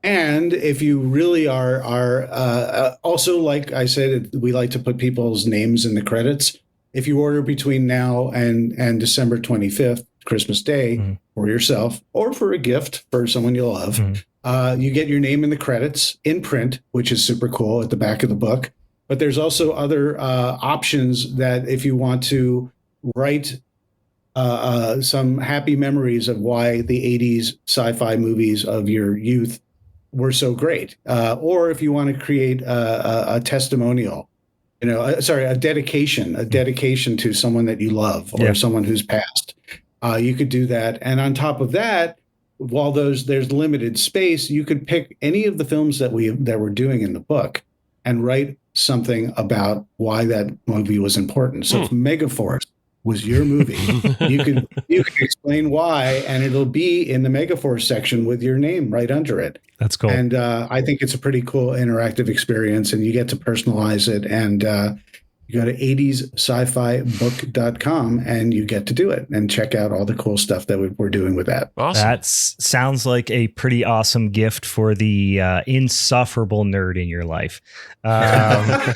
And if you really are also, like I said, we like to put people's names in the credits. If you order between now and December 25th, Christmas Day, for yourself or for a gift for someone you love, you get your name in the credits in print, which is super cool at the back of the book. But there's also other options that if you want to write some happy memories of why the 80s sci-fi movies of your youth were so great, or if you want to create a testimonial, a dedication to someone that you love or someone who's passed, you could do that. And on top of that, while there's limited space, you could pick any of the films that we're doing in the book and write something about why that movie was important. So if Megaforce was your movie, you could explain why, and it'll be in the Megaforce section with your name right under it. That's cool. And I think it's a pretty cool interactive experience, and you get to personalize it. And you go to 80sscifibook.com and you get to do it and check out all the cool stuff that we're doing with that. Awesome. That sounds like a pretty awesome gift for the insufferable nerd in your life. And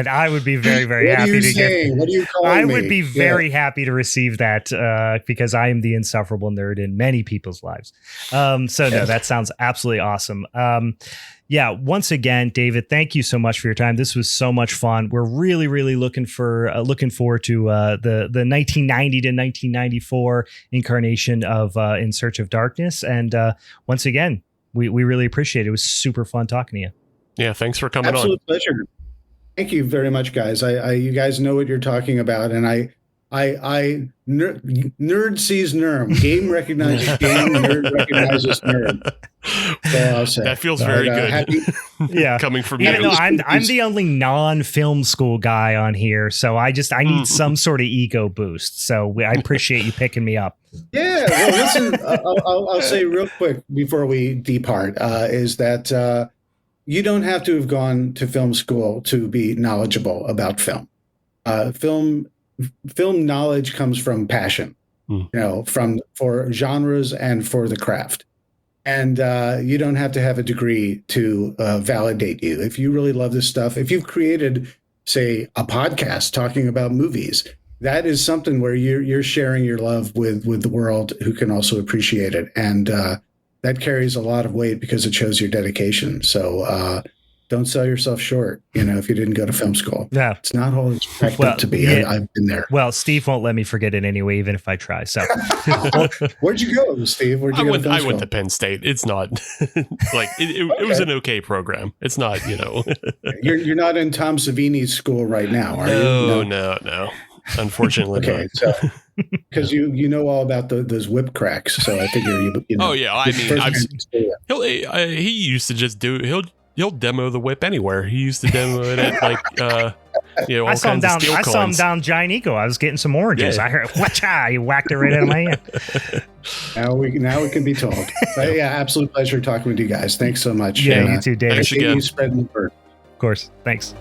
I would be very, very happy to get. What are you calling I me? would be very happy to receive that because I am the insufferable nerd in many people's lives. That sounds absolutely awesome. Once again, David, thank you so much for your time. This was so much fun. We're really, really looking forward to the 1990 to 1994 incarnation of In Search of Darkness. And once again, we really appreciate it. It was super fun talking to you. Yeah, thanks for coming Absolute on. Pleasure. Thank you very much, guys. You guys know what you're talking about, and nerd sees NERM. Game recognizes game. Nerd recognizes nerd. So that feels very good. Coming from you. I'm the only non-film school guy on here, so I need some sort of ego boost. So I appreciate you picking me up. Yeah. Well, listen, I'll say real quick before we depart is that you don't have to have gone to film school to be knowledgeable about film. Film knowledge comes from passion, for genres and for the craft. And you don't have to have a degree to validate you. If you really love this stuff, if you've created, say, a podcast talking about movies, that is something where you're sharing your love with the world who can also appreciate it. And that carries a lot of weight because it shows your dedication. So don't sell yourself short, if you didn't go to film school. Yeah. It's not all it's cracked up to be. Yeah. I've been there. Well, Steve won't let me forget it anyway, even if I try. So where'd you go, Steve? I went to Penn State. It's not like it was an okay program. It's not, You're not in Tom Savini's school right now, are you? No. Unfortunately. Okay. So because you know all about those whip cracks. So I figure Oh yeah. I mean, he used to just he'll demo the whip anywhere. He used to demo it at all I saw him kinds of down. steel I saw him coins. down Giant Eco. I was getting some oranges. Yeah. I heard, "Whatcha!" He whacked it right out of my hand. Now we can be told. But yeah, absolute pleasure talking with you guys. Thanks so much. Yeah, And, you too, David. Thanks appreciate again. you spreading the word. Of course. Thanks.